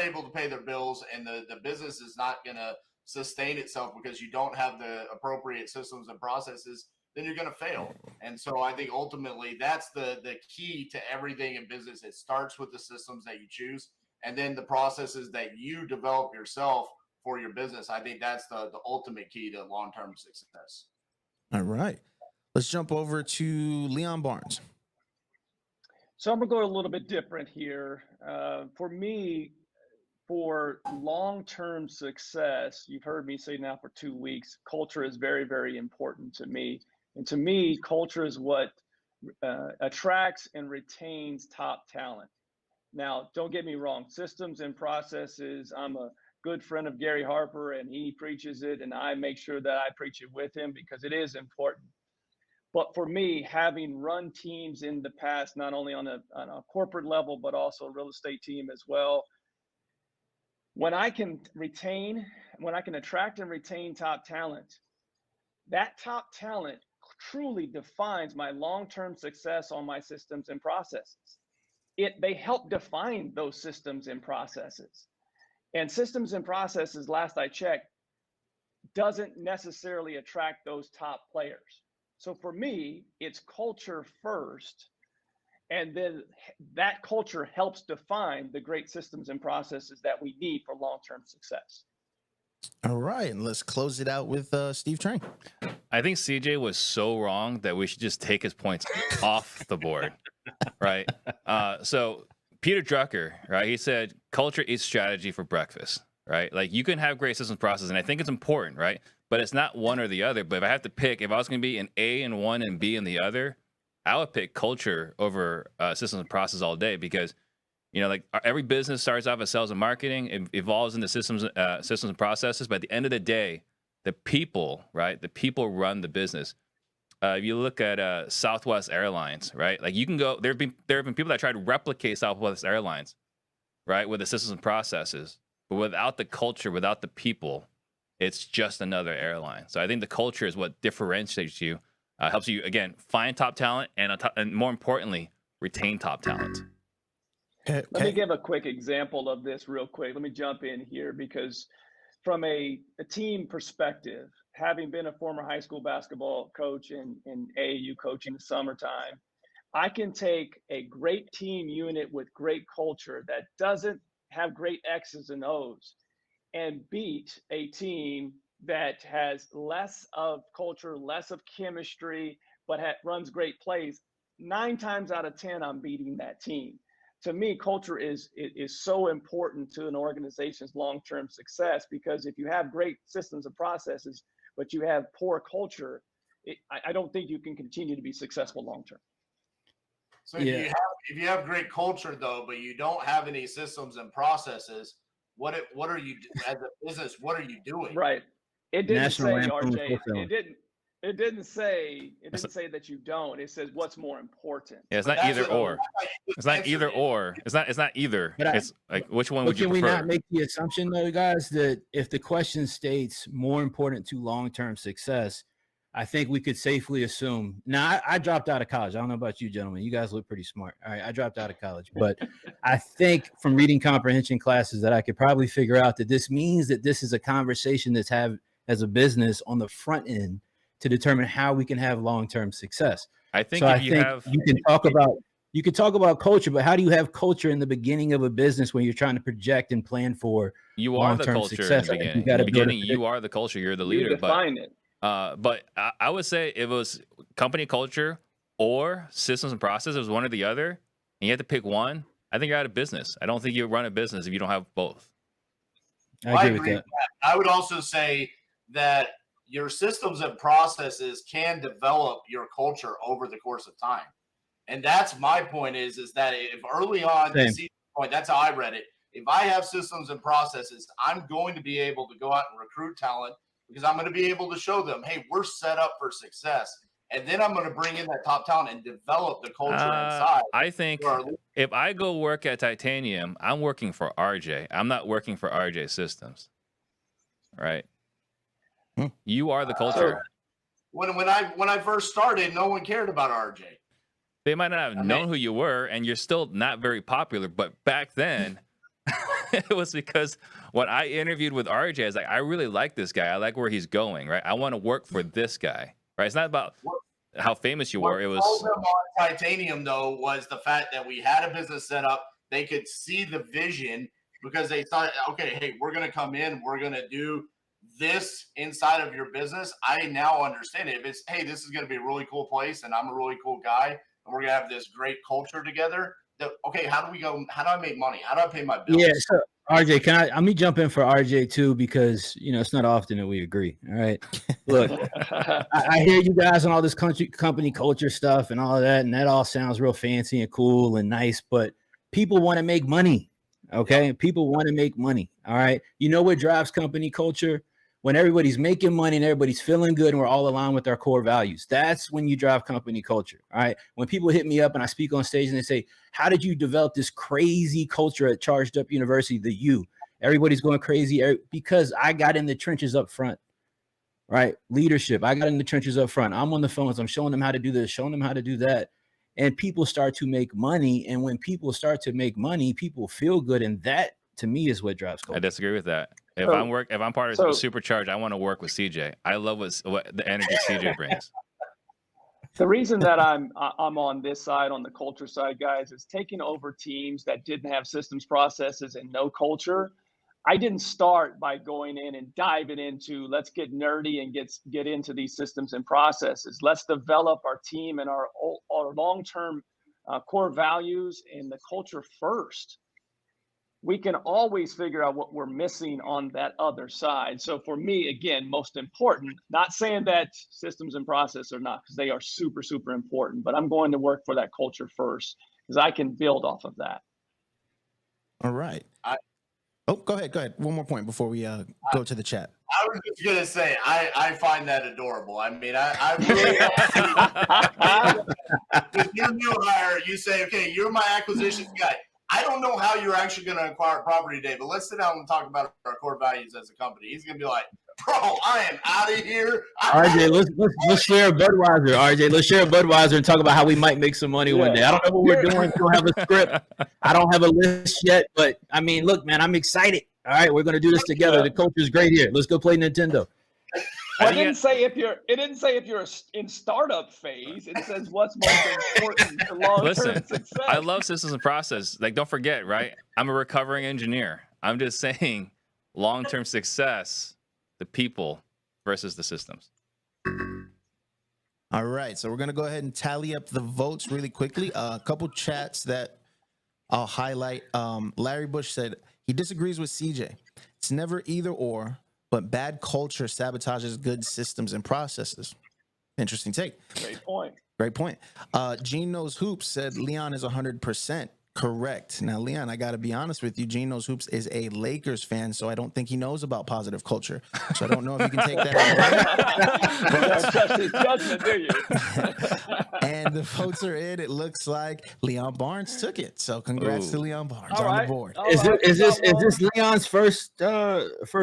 able to pay their bills and the business is not going to sustain itself because you don't have the appropriate systems and processes, then you're going to fail. And so I think ultimately that's the key to everything in business. It starts with the systems that you choose and then the processes that you develop yourself for your business. I think that's the ultimate key to long-term success. All right. Let's jump over to Leon Barnes. So I'm going to go a little bit different here. For me, for long-term success, you've heard me say now for 2 weeks, culture is very, very important to me. And to me, culture is what attracts and retains top talent. Now, don't get me wrong, systems and processes, I'm a good friend of Gary Harper and he preaches it and I make sure that I preach it with him because it is important. But for me, having run teams in the past, not only on a corporate level, but also a real estate team as well, when I can attract and retain top talent, that top talent truly defines my long-term success on my systems and processes. They help define those systems and processes. And systems and processes, last I checked, doesn't necessarily attract those top players. So for me, it's culture first, and then that culture helps define the great systems and processes that we need for long-term success. All right, and let's close it out with Steve Trang. I think CJ was so wrong that we should just take his points off the board, right? So Peter Drucker, right? He said, culture eats strategy for breakfast, right? Like you can have great systems process, and I think it's important, right? But it's not one or the other. But if I have to pick, if I was going to be an A in one and B in the other, I would pick culture over systems and process all day because, like every business starts off as sales and marketing, it evolves into systems and processes. But at the end of the day, the people, right? The people run the business. If you look at Southwest Airlines, right? Like you can go. There have been people that try to replicate Southwest Airlines, right, with the systems and processes, but without the culture, without the people, it's just another airline. So I think the culture is what differentiates you, helps you again find top talent, and more importantly, retain top talent. Let me give a quick example of this real quick. Let me jump in here because from a team perspective, having been a former high school basketball coach and AAU coach in the summertime, I can take a great team unit with great culture that doesn't have great X's and O's and beat a team that has less of culture, less of chemistry, but runs great plays. 9 times out of 10, I'm beating that team. To me, culture is so important to an organization's long-term success, because if you have great systems and processes, but you have poor culture, I don't think you can continue to be successful long-term. So if you have great culture though, but you don't have any systems and processes, what are you as a business? What are you doing? Right. It didn't National say, Lampoon's RJ. Wholesaling. It didn't say that you don't. It says what's more important. Yeah, it's not either or. It's not either or. It's not either. It's like, which one would you prefer? Can we not make the assumption though, guys, that if the question states more important to long-term success, I think we could safely assume. Now, I dropped out of college. I don't know about you, gentlemen. You guys look pretty smart. All right, I dropped out of college, but I think from reading comprehension classes that I could probably figure out that this means that this is a conversation that's have as a business on the front end to determine how we can have long-term success. I think so if you have, you can talk about culture, but how do you have culture in the beginning of a business when you're trying to project and plan for you are the culture success? in the beginning. In the beginning, you are the culture. You're the leader. Define it. But I would say it was company culture or systems and processes. It was one or the other, and you had to pick one. I think you're out of business. I don't think you run a business if you don't have both. I agree with that. I would also say that your systems and processes can develop your culture over the course of time. And that's my point is that if early on, that's how I read it. If I have systems and processes, I'm going to be able to go out and recruit talent because I'm going to be able to show them, hey, we're set up for success. And then I'm going to bring in that top talent and develop the culture inside. I think if I go work at Titanium, I'm working for RJ. I'm not working for RJ Systems. Right? You are the culture. When I first started, no one cared about RJ. They might not have known who you were, and you're still not very popular. But back then, it was because when I interviewed with RJ, I was like, I really like this guy. I like where he's going. Right? I want to work for this guy. Right? It's not about how famous you were. It was them on Titanium though was the fact that we had a business set up. They could see the vision because they thought, okay, hey, we're going to come in, we're going to do this inside of your business. I now understand it. If it's, hey, this is going to be a really cool place and I'm a really cool guy and we're going to have this great culture together. Okay, how do I make money? How do I pay my bills? Yeah, so RJ, let me jump in for RJ too, because it's not often that we agree. All right. Look, I hear you guys on all this company culture stuff and all of that, and that all sounds real fancy and cool and nice, but people want to make money. Okay. Yeah. People want to make money. All right. You know what drives company culture? When everybody's making money and everybody's feeling good and we're all aligned with our core values. That's when you drive company culture. All right. When people hit me up and I speak on stage and they say, how did you develop this crazy culture at Charged Up University? Everybody's going crazy because I got in the trenches up front. Right. Leadership. I got in the trenches up front. I'm on the phones. I'm showing them how to do this, showing them how to do that. And people start to make money. And when people start to make money, people feel good. And that to me is what drives culture. I disagree with that. If I'm part of Supercharged, I want to work with CJ. I love what the energy CJ brings. The reason that I'm on this side, on the culture side, guys, is taking over teams that didn't have systems, processes, and no culture. I didn't start by going in and diving into let's get nerdy and get into these systems and processes. Let's develop our team and our long-term core values and the culture first. We can always figure out what we're missing on that other side. So for me, again, most important, not saying that systems and process are not, because they are super, super important, but I'm going to work for that culture first because I can build off of that. All right. Go ahead. One more point before we go to the chat. I was just going to say, I find that adorable. I mean, I really, you're new hire, you say, okay, you're my acquisitions guy. I don't know how you're actually going to acquire property today, but let's sit down and talk about our core values as a company. He's going to be like, bro, I am out of here. RJ, let's share a Budweiser. RJ, let's share a Budweiser and talk about how we might make some money one day. I don't know what we're doing. We don't have a script. I don't have a list yet, but I mean, look, man, I'm excited. All right, we're gonna do this together. The culture's great here. Let's go play Nintendo. Well, it didn't say if you're in startup phase. It says what's most important for long-term Listen, success. I love systems and process. Like, don't forget, right? I'm a recovering engineer. I'm just saying, long-term success, the people versus the systems. All right, so we're gonna go ahead and tally up the votes really quickly. A couple chats that I'll highlight. Larry Bush said he disagrees with CJ. It's never either or, but bad culture sabotages good systems and processes. Interesting take. Great point. Great point. Gene Knows Hoops said Leon is 100% correct. Now, Leon, I got to be honest with you. Gene Knows Hoops is a Lakers fan, so I don't think he knows about positive culture. So I don't know if you can take that. Don't trust his judgment, do you? And the votes are in. It looks like Leon Barnes took it. So congrats to Leon Barnes on the board. Is this Leon's first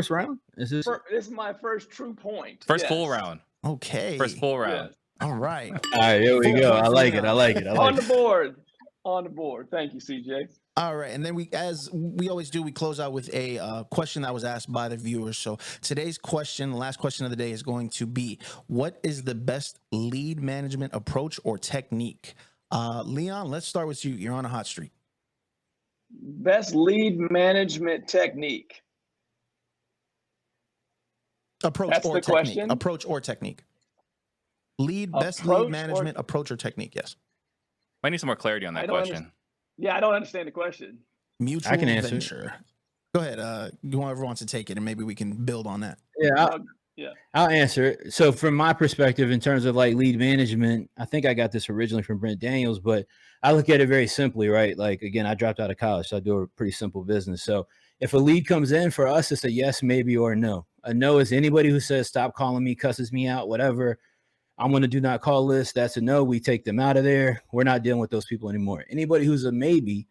round? Is this? This is my first true point. First full round. Okay. First full round. All right. All right, here we go. I like it. On the board. On the board. Thank you, CJ. All right, and then as we always do, we close out with a question that was asked by the viewers. So today's question, the last question of the day, is going to be: what is the best lead management approach or technique? Leon, let's start with you. You're on a hot streak. Best lead management technique. Approach That's or the technique. question? Approach or technique. Best Approach lead management approach or technique. Yes. I need some more clarity on that question. I don't understand the question. Mutual I can answer venture. Go ahead. Whoever wants to take it, and maybe we can build on that. Yeah, I'll answer it. So from my perspective, in terms of like lead management, I think I got this originally from Brent Daniels, but I look at it very simply, right? Like, again, I dropped out of college, so I do a pretty simple business. So if a lead comes in for us, it's a yes, maybe, or a no. A no is anybody who says, stop calling me, cusses me out, whatever. I'm on a do not call list. That's a no. We take them out of there. We're not dealing with those people anymore. Anybody who's a maybe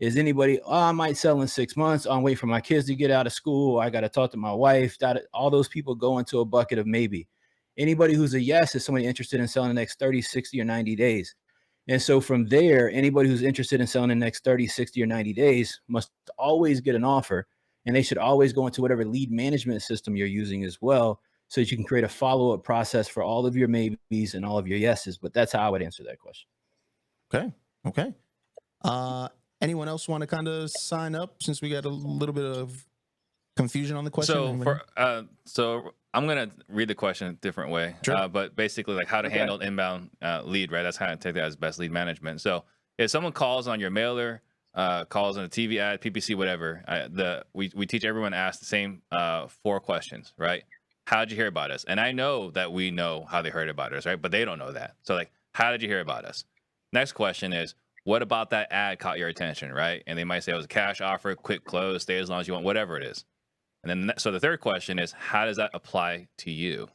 is anybody, I might sell in 6 months. I'm waiting for my kids to get out of school. I got to talk to my wife. All those people go into a bucket of maybe. Anybody who's a yes is somebody interested in selling the next 30, 60, or 90 days. And so from there, anybody who's interested in selling the next 30, 60, or 90 days must always get an offer. And they should always go into whatever lead management system you're using as well, so that you can create a follow-up process for all of your maybes and all of your yeses. But that's how I would answer that question. Okay. Anyone else want to kind of sign up, since we got a little bit of confusion on the question? So I'm gonna read the question a different way. Sure. But basically, like, how to handle inbound lead, right? That's how I take that as best lead management. So if someone calls on your mailer, calls on a TV ad, PPC, whatever, we teach everyone to ask the same 4 questions, right? How'd you hear about us? And I know that we know how they heard about us, right? But they don't know that. So, like, how did you hear about us? Next question is, what about that ad caught your attention, right? And they might say it was a cash offer, quick close, stay as long as you want, whatever it is. And then, so the third question is, how does that apply to you?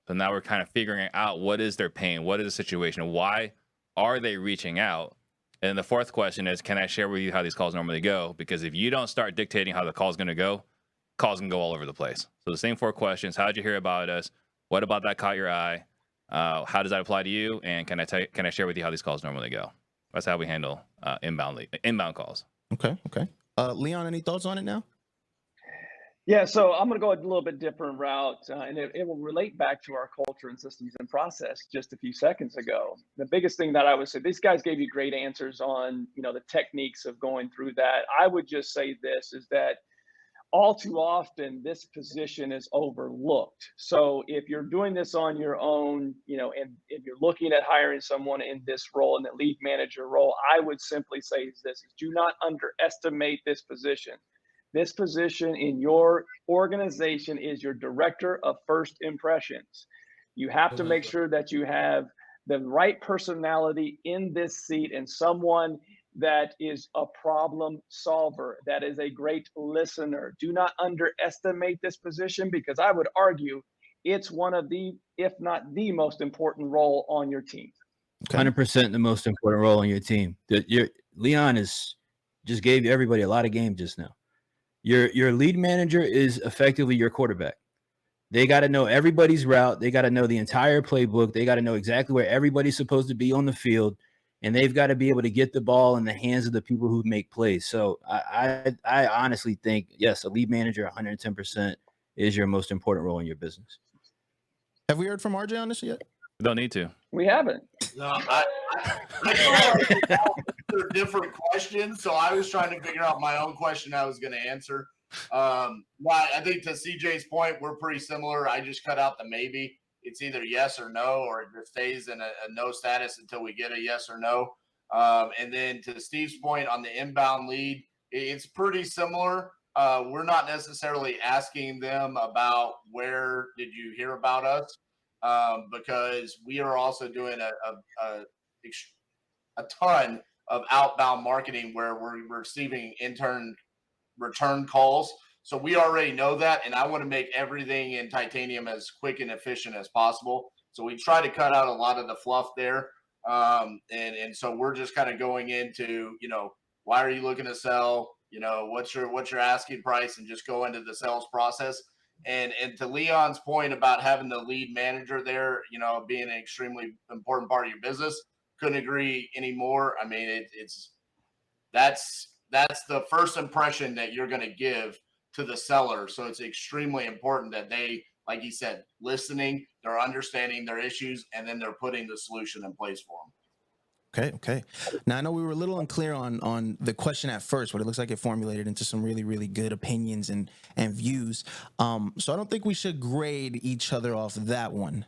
So now we're kind of figuring out, what is their pain? What is the situation? Why are they reaching out? And then the fourth question is, can I share with you how these calls normally go? Because if you don't start dictating how the call is going to go, calls can go all over the place. So the same 4 questions: how did you hear about us? What about that caught your eye? How does that apply to you? And can I share with you how these calls normally go? That's how we handle inbound calls. Okay. Leon, any thoughts on it now? Yeah, so I'm going to go a little bit different route, and it will relate back to our culture and systems and process just a few seconds ago. The biggest thing that I would say, these guys gave you great answers on, the techniques of going through that. I would just say this is that all too often this position is overlooked. So if you're doing this on your own, and if you're looking at hiring someone in this role, in the lead manager role, I would simply say this: do not underestimate this position. This position in your organization is your director of first impressions. You have to make sure that you have the right personality in this seat, and someone that is a problem solver, that is a great listener. Do not underestimate this position, because I would argue it's one of the, if not the most important role on your team. 100% the most important role on your team. Leon just gave everybody a lot of game just now. Your lead manager is effectively your quarterback. They got to know everybody's route. They got to know the entire playbook. They got to know exactly where everybody's supposed to be on the field. and they've got to be able to get the ball in the hands of the people who make plays. So I honestly think, yes, a lead manager 110% is your most important role in your business. Have we heard from RJ on this yet? Don't need to. We haven't. No, I feel like they're different questions, so I was trying to figure out my own question I was going to answer. I think to CJ's point, we're pretty similar. I just cut out the maybe. It's either yes or no, or it just stays in a no status until we get a yes or no. And then to Steve's point on the inbound lead, it's pretty similar. We're not necessarily asking them about where did you hear about us, because we are also doing a ton of outbound marketing where we're receiving return calls. So we already know that, and I want to make everything in Titanium as quick and efficient as possible. So we try to cut out a lot of the fluff there. And so we're just kind of going into, why are you looking to sell? What's your asking price, and just go into the sales process. And to Leon's point about having the lead manager there, being an extremely important part of your business, couldn't agree anymore. I mean, that's the first impression that you're going to give to the seller. So it's extremely important that they, like he said, listening, they're understanding their issues, and then they're putting the solution in place for them. Okay. Now, I know we were a little unclear on the question at first, but it looks like it formulated into some really, really good opinions and views. So I don't think we should grade each other off that one.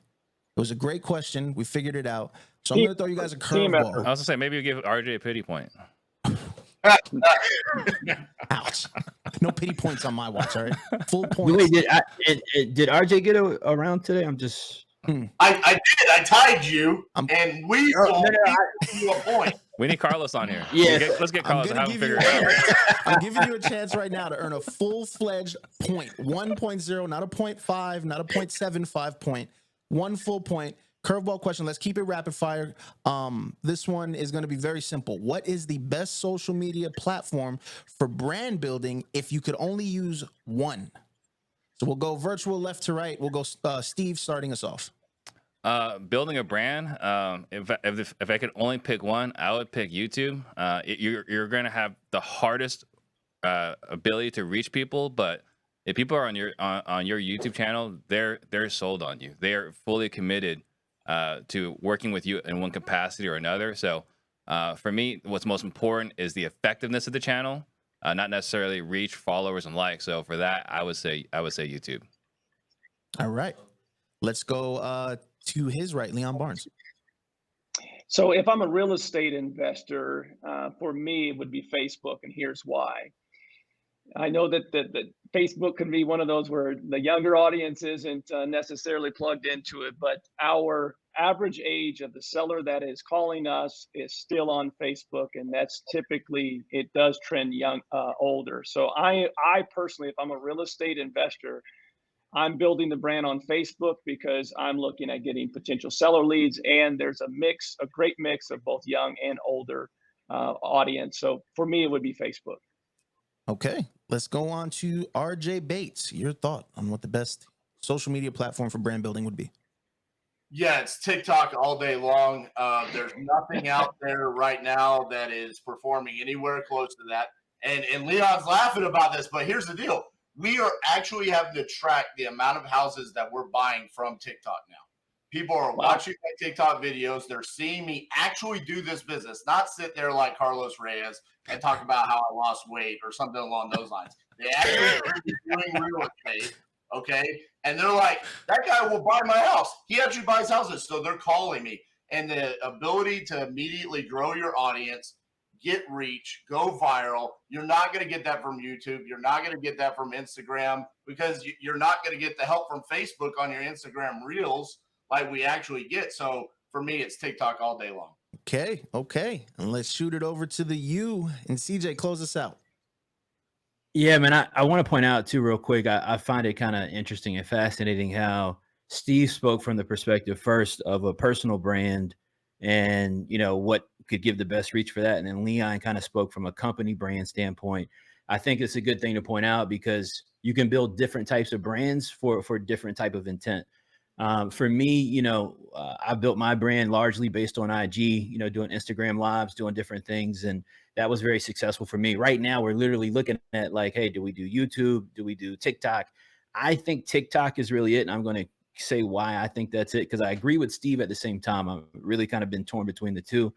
It was a great question. We figured it out. So I'm going to throw you guys a curveball. I was going to say, maybe you give RJ a pity point. Ouch. No pity points on my watch, all right? Full points. Wait, did RJ get around today? I'm just... I did. I tied you, and we give you a point. We need Carlos on here. Yeah. Let's get Carlos and have him figure it out. I'm giving you a chance right now to earn a full-fledged point. 1.0, not a 0.5, not a 0.75 point. One full point. Curveball question. Let's keep it rapid fire. This one is going to be very simple. What is the best social media platform for brand building if you could only use one? So we'll go virtual left to right. We'll go Steve starting us off. Building a brand. If I could only pick one, I would pick YouTube. You're going to have the hardest ability to reach people, but if people are on your YouTube channel, they're sold on you. They are fully committed to working with you in one capacity or another. So for me, what's most important is the effectiveness of the channel, not necessarily reach, followers, and likes. So for that, I would say YouTube. All right. Let's go to his right, Leon Barnes. So if I'm a real estate investor, for me, it would be Facebook, and here's why. I know that Facebook can be one of those where the younger audience isn't necessarily plugged into it, but our average age of the seller that is calling us is still on Facebook, and that's typically, it does trend older. So I personally, if I'm a real estate investor, I'm building the brand on Facebook because I'm looking at getting potential seller leads, and there's a great mix of both young and older audience. So for me, it would be Facebook. Okay, let's go on to RJ Bates. Your thought on what the best social media platform for brand building would be? Yeah, it's TikTok all day long. There's nothing out there right now that is performing anywhere close to that. And Leon's laughing about this, but here's the deal. We are actually having to track the amount of houses that we're buying from TikTok now. People are watching my TikTok videos. They're seeing me actually do this business, not sit there like Carlos Reyes and talk about how I lost weight or something along those lines. They actually are doing real estate, okay? And they're like, that guy will buy my house. He actually buys houses. So they're calling me. And the ability to immediately grow your audience, get reach, go viral. You're not going to get that from YouTube. You're not going to get that from Instagram, because you're not going to get the help from Facebook on your Instagram Reels like we actually get. So for me, it's TikTok all day long. Okay. And let's shoot it over to the U. And CJ, close us out. Yeah, man, I want to point out too real quick, I find it kind of interesting and fascinating how Steve spoke from the perspective first of a personal brand and, what could give the best reach for that. And then Leon kind of spoke from a company brand standpoint. I think it's a good thing to point out because you can build different types of brands for different type of intent. For me, I built my brand largely based on IG, doing Instagram lives, doing different things. And that was very successful for me. Right now, we're literally looking at like, hey, do we do YouTube? Do we do TikTok? I think TikTok is really it. And I'm going to say why I think that's it, because I agree with Steve at the same time. I've really kind of been torn between the two.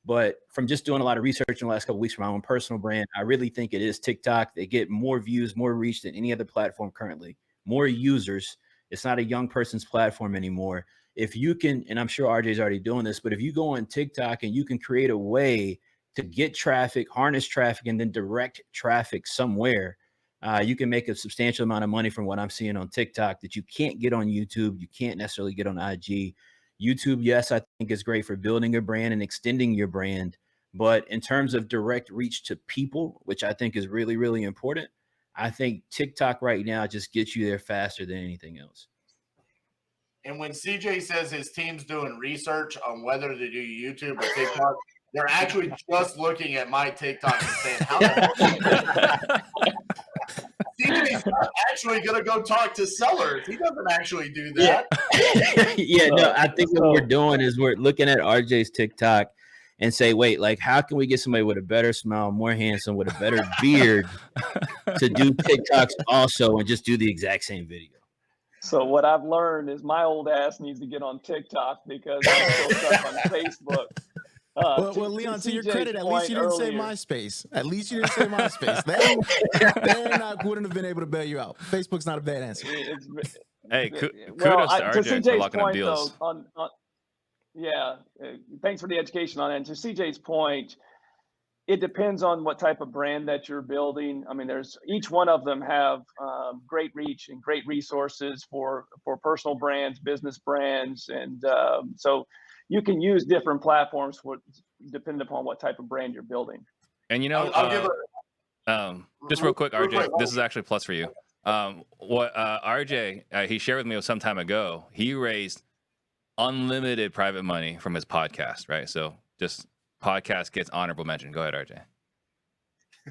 But from just doing a lot of research in the last couple of weeks for my own personal brand, I really think it is TikTok. They get more views, more reach than any other platform currently, more users. It's not a young person's platform anymore. If you can, and I'm sure RJ's already doing this, but if you go on TikTok and you can create a way to get traffic, harness traffic, and then direct traffic somewhere, you can make a substantial amount of money from what I'm seeing on TikTok that you can't get on YouTube. You can't necessarily get on IG. YouTube, yes, I think is great for building a brand and extending your brand. But in terms of direct reach to people, which I think is really, really important, I think TikTok right now just gets you there faster than anything else. And when CJ says his team's doing research on whether to do YouTube or TikTok, they're actually just looking at my TikTok and saying, how CJ's not actually going to go talk to sellers. He doesn't actually do that. No, I think what we're doing is we're looking at RJ's TikTok and say, wait, like, how can we get somebody with a better smile, more handsome, with a better beard to do TikToks also and just do the exact same video? So what I've learned is my old ass needs to get on TikTok because I'm still stuck on Facebook. Well, Leon, to your credit, at least you didn't say MySpace. At least you didn't say MySpace. Then I wouldn't have been able to bail you out. Facebook's not a bad answer. Hey, kudos to RJ for locking up deals. Though, thanks for the education on it. And to CJ's point, it depends on what type of brand that you're building. I mean, each one of them have great reach and great resources for personal brands, business brands, and so you can use different platforms depending upon what type of brand you're building. And just real quick, RJ, this is actually a plus for you. What RJ he shared with me some time ago, he raised unlimited private money from his podcast, right? So just podcast gets honorable mention. Go ahead,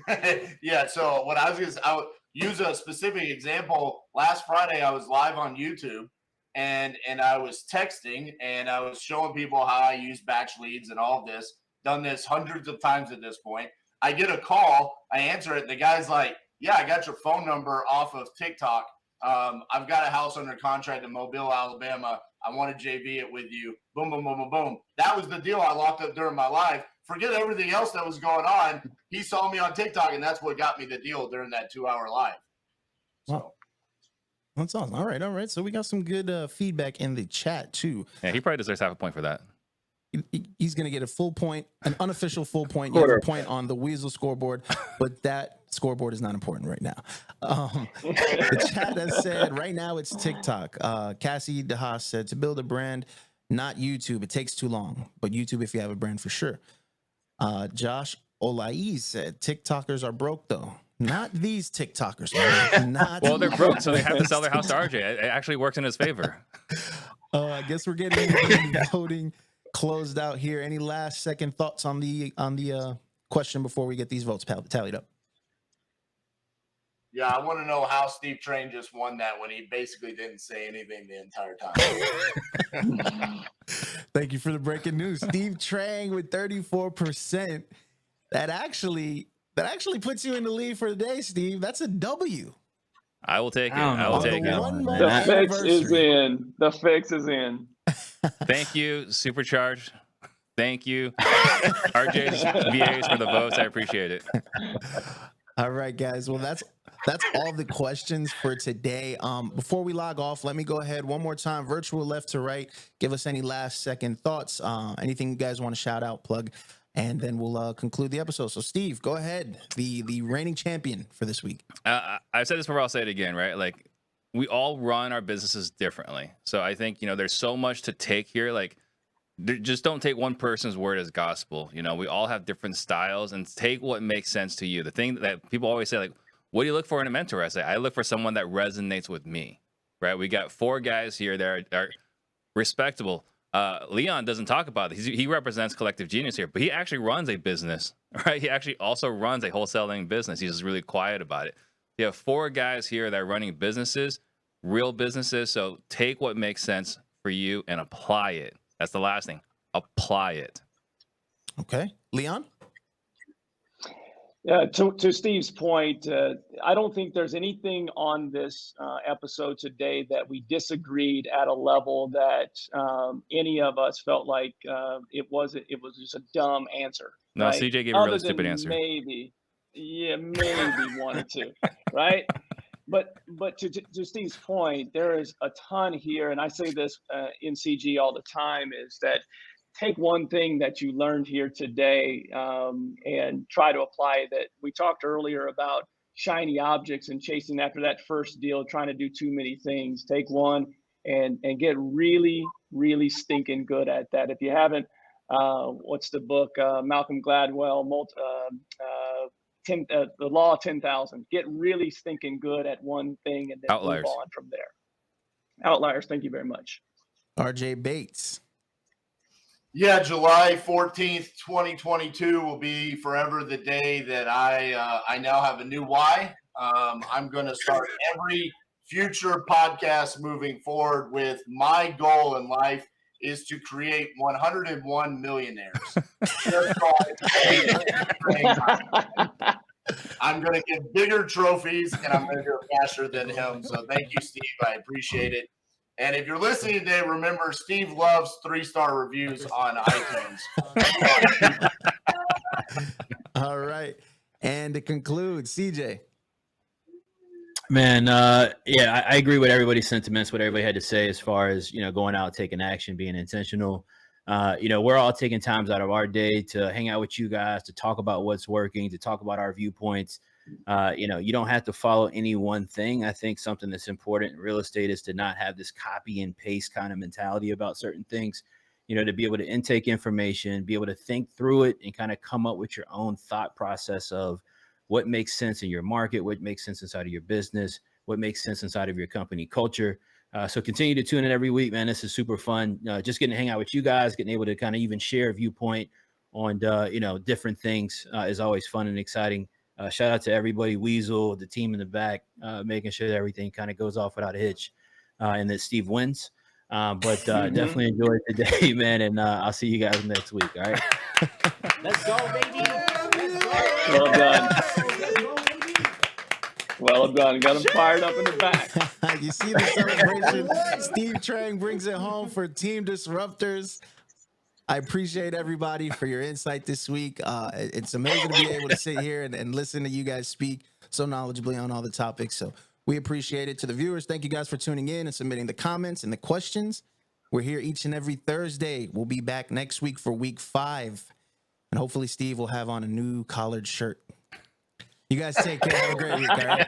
RJ. Yeah. So what I would use a specific example. Last Friday, I was live on YouTube. And I was texting and I was showing people how I use batch leads and all of this, done this hundreds of times at this point. I get a call, I answer it. The guy's like, yeah, I got your phone number off of TikTok. I've got a house under contract in Mobile, Alabama. I want to JV it with you. Boom, boom, boom, boom, boom. That was the deal I locked up during my live. Forget everything else that was going on. He saw me on TikTok and that's what got me the deal during that 2-hour live. So. Wow. That's awesome. All right. So we got some good feedback in the chat too. Yeah, he probably deserves half a point for that. He's going to get a full point, an unofficial full point. You have a point on the Weasel scoreboard, but that scoreboard is not important right now. The chat has said right now it's TikTok. Cassie DeHaas said to build a brand, not YouTube. It takes too long, but YouTube if you have a brand for sure. Josh Olaiz said TikTokers are broke though. Not these TikTokers, man. Well, they're broke, so they have to sell their house to RJ. It actually works in his favor. I guess we're getting the voting closed out here. Any last second thoughts on the question before we get these votes tallied up? Yeah, I want to know how Steve Train just won that when he basically didn't say anything the entire time. Thank you for the breaking news. Steve Trang with 34%. That actually puts you in the lead for the day, Steve. That's a W. I will take it. I will take it. The fix is in. The fix is in. Thank you, Supercharged. Thank you, RJ's VAs for the votes. I appreciate it. All right, guys. Well, that's all the questions for today. Before we log off, let me go ahead one more time. Virtual left to right. Give us any last second thoughts. Anything you guys want to shout out, plug. And then we'll conclude the episode. So, Steve, go ahead. The reigning champion for this week. I've said this before. I'll say it again, right? Like, we all run our businesses differently. So I think, there's so much to take here. Like, just don't take one person's word as gospel. We all have different styles and take what makes sense to you. The thing that people always say, like, what do you look for in a mentor? I say, I look for someone that resonates with me, right? We got 4 guys here that are respectable. Leon doesn't talk about it. He represents collective genius here, but he actually runs a business, right? He actually also runs a wholesaling business. He's just really quiet about it. You have 4 guys here that are running businesses. real businesses. So take what makes sense for you and apply it. That's the last thing. Apply it. Okay. Leon? Yeah, to Steve's point, I don't think there's anything on this episode today that we disagreed at a level that any of us felt like it was just a dumb answer. No, right? CJ gave a Other really than stupid answer. maybe one or two, right? But to Steve's point, there is a ton here, and I say this in CG all the time, is that take one thing that you learned here today and try to apply that. We talked earlier about shiny objects and chasing after that first deal, trying to do too many things. Take one and get really, really stinking good at that. If you haven't, what's the book? Malcolm Gladwell, The Law of 10,000. Get really stinking good at one thing and then Outliers. move on from there. Outliers. Thank you very much. RJ Bates. Yeah, July 14th, 2022 will be forever the day that I now have a new why. I'm going to start every future podcast moving forward with my goal in life is to create 101 millionaires. I'm going to get bigger trophies, and I'm going to do it faster than him. So thank you, Steve. I appreciate it. And if you're listening today, remember, Steve loves 3-star reviews on iTunes. All right. And to conclude, CJ. Man, yeah, I agree with everybody's sentiments, what everybody had to say as far as, going out, taking action, being intentional. We're all taking times out of our day to hang out with you guys, to talk about what's working, to talk about our viewpoints. You don't have to follow any one thing. I think something that's important in real estate is to not have this copy and paste kind of mentality about certain things, to be able to intake information, be able to think through it and kind of come up with your own thought process of what makes sense in your market, what makes sense inside of your business, what makes sense inside of your company culture. So continue to tune in every week, man. This is super fun. Just getting to hang out with you guys, getting able to kind of even share a viewpoint on, different things is always fun and exciting. Shout out to everybody, Weasel, the team in the back, making sure that everything kind of goes off without a hitch and that Steve wins. But definitely enjoy it today, man. And I'll see you guys next week. All right. Let's go, baby. Let's go. Well done. Well done. Got him fired up in the back. You see the celebration. Steve Trang brings it home for Team Disruptors. I appreciate everybody for your insight this week. It's amazing to be able to sit here and listen to you guys speak so knowledgeably on all the topics. So we appreciate it. To the viewers, thank you guys for tuning in and submitting the comments and the questions. We're here each and every Thursday. We'll be back next week for week 5. And hopefully Steve will have on a new collared shirt. You guys take care. Have a great week, all right?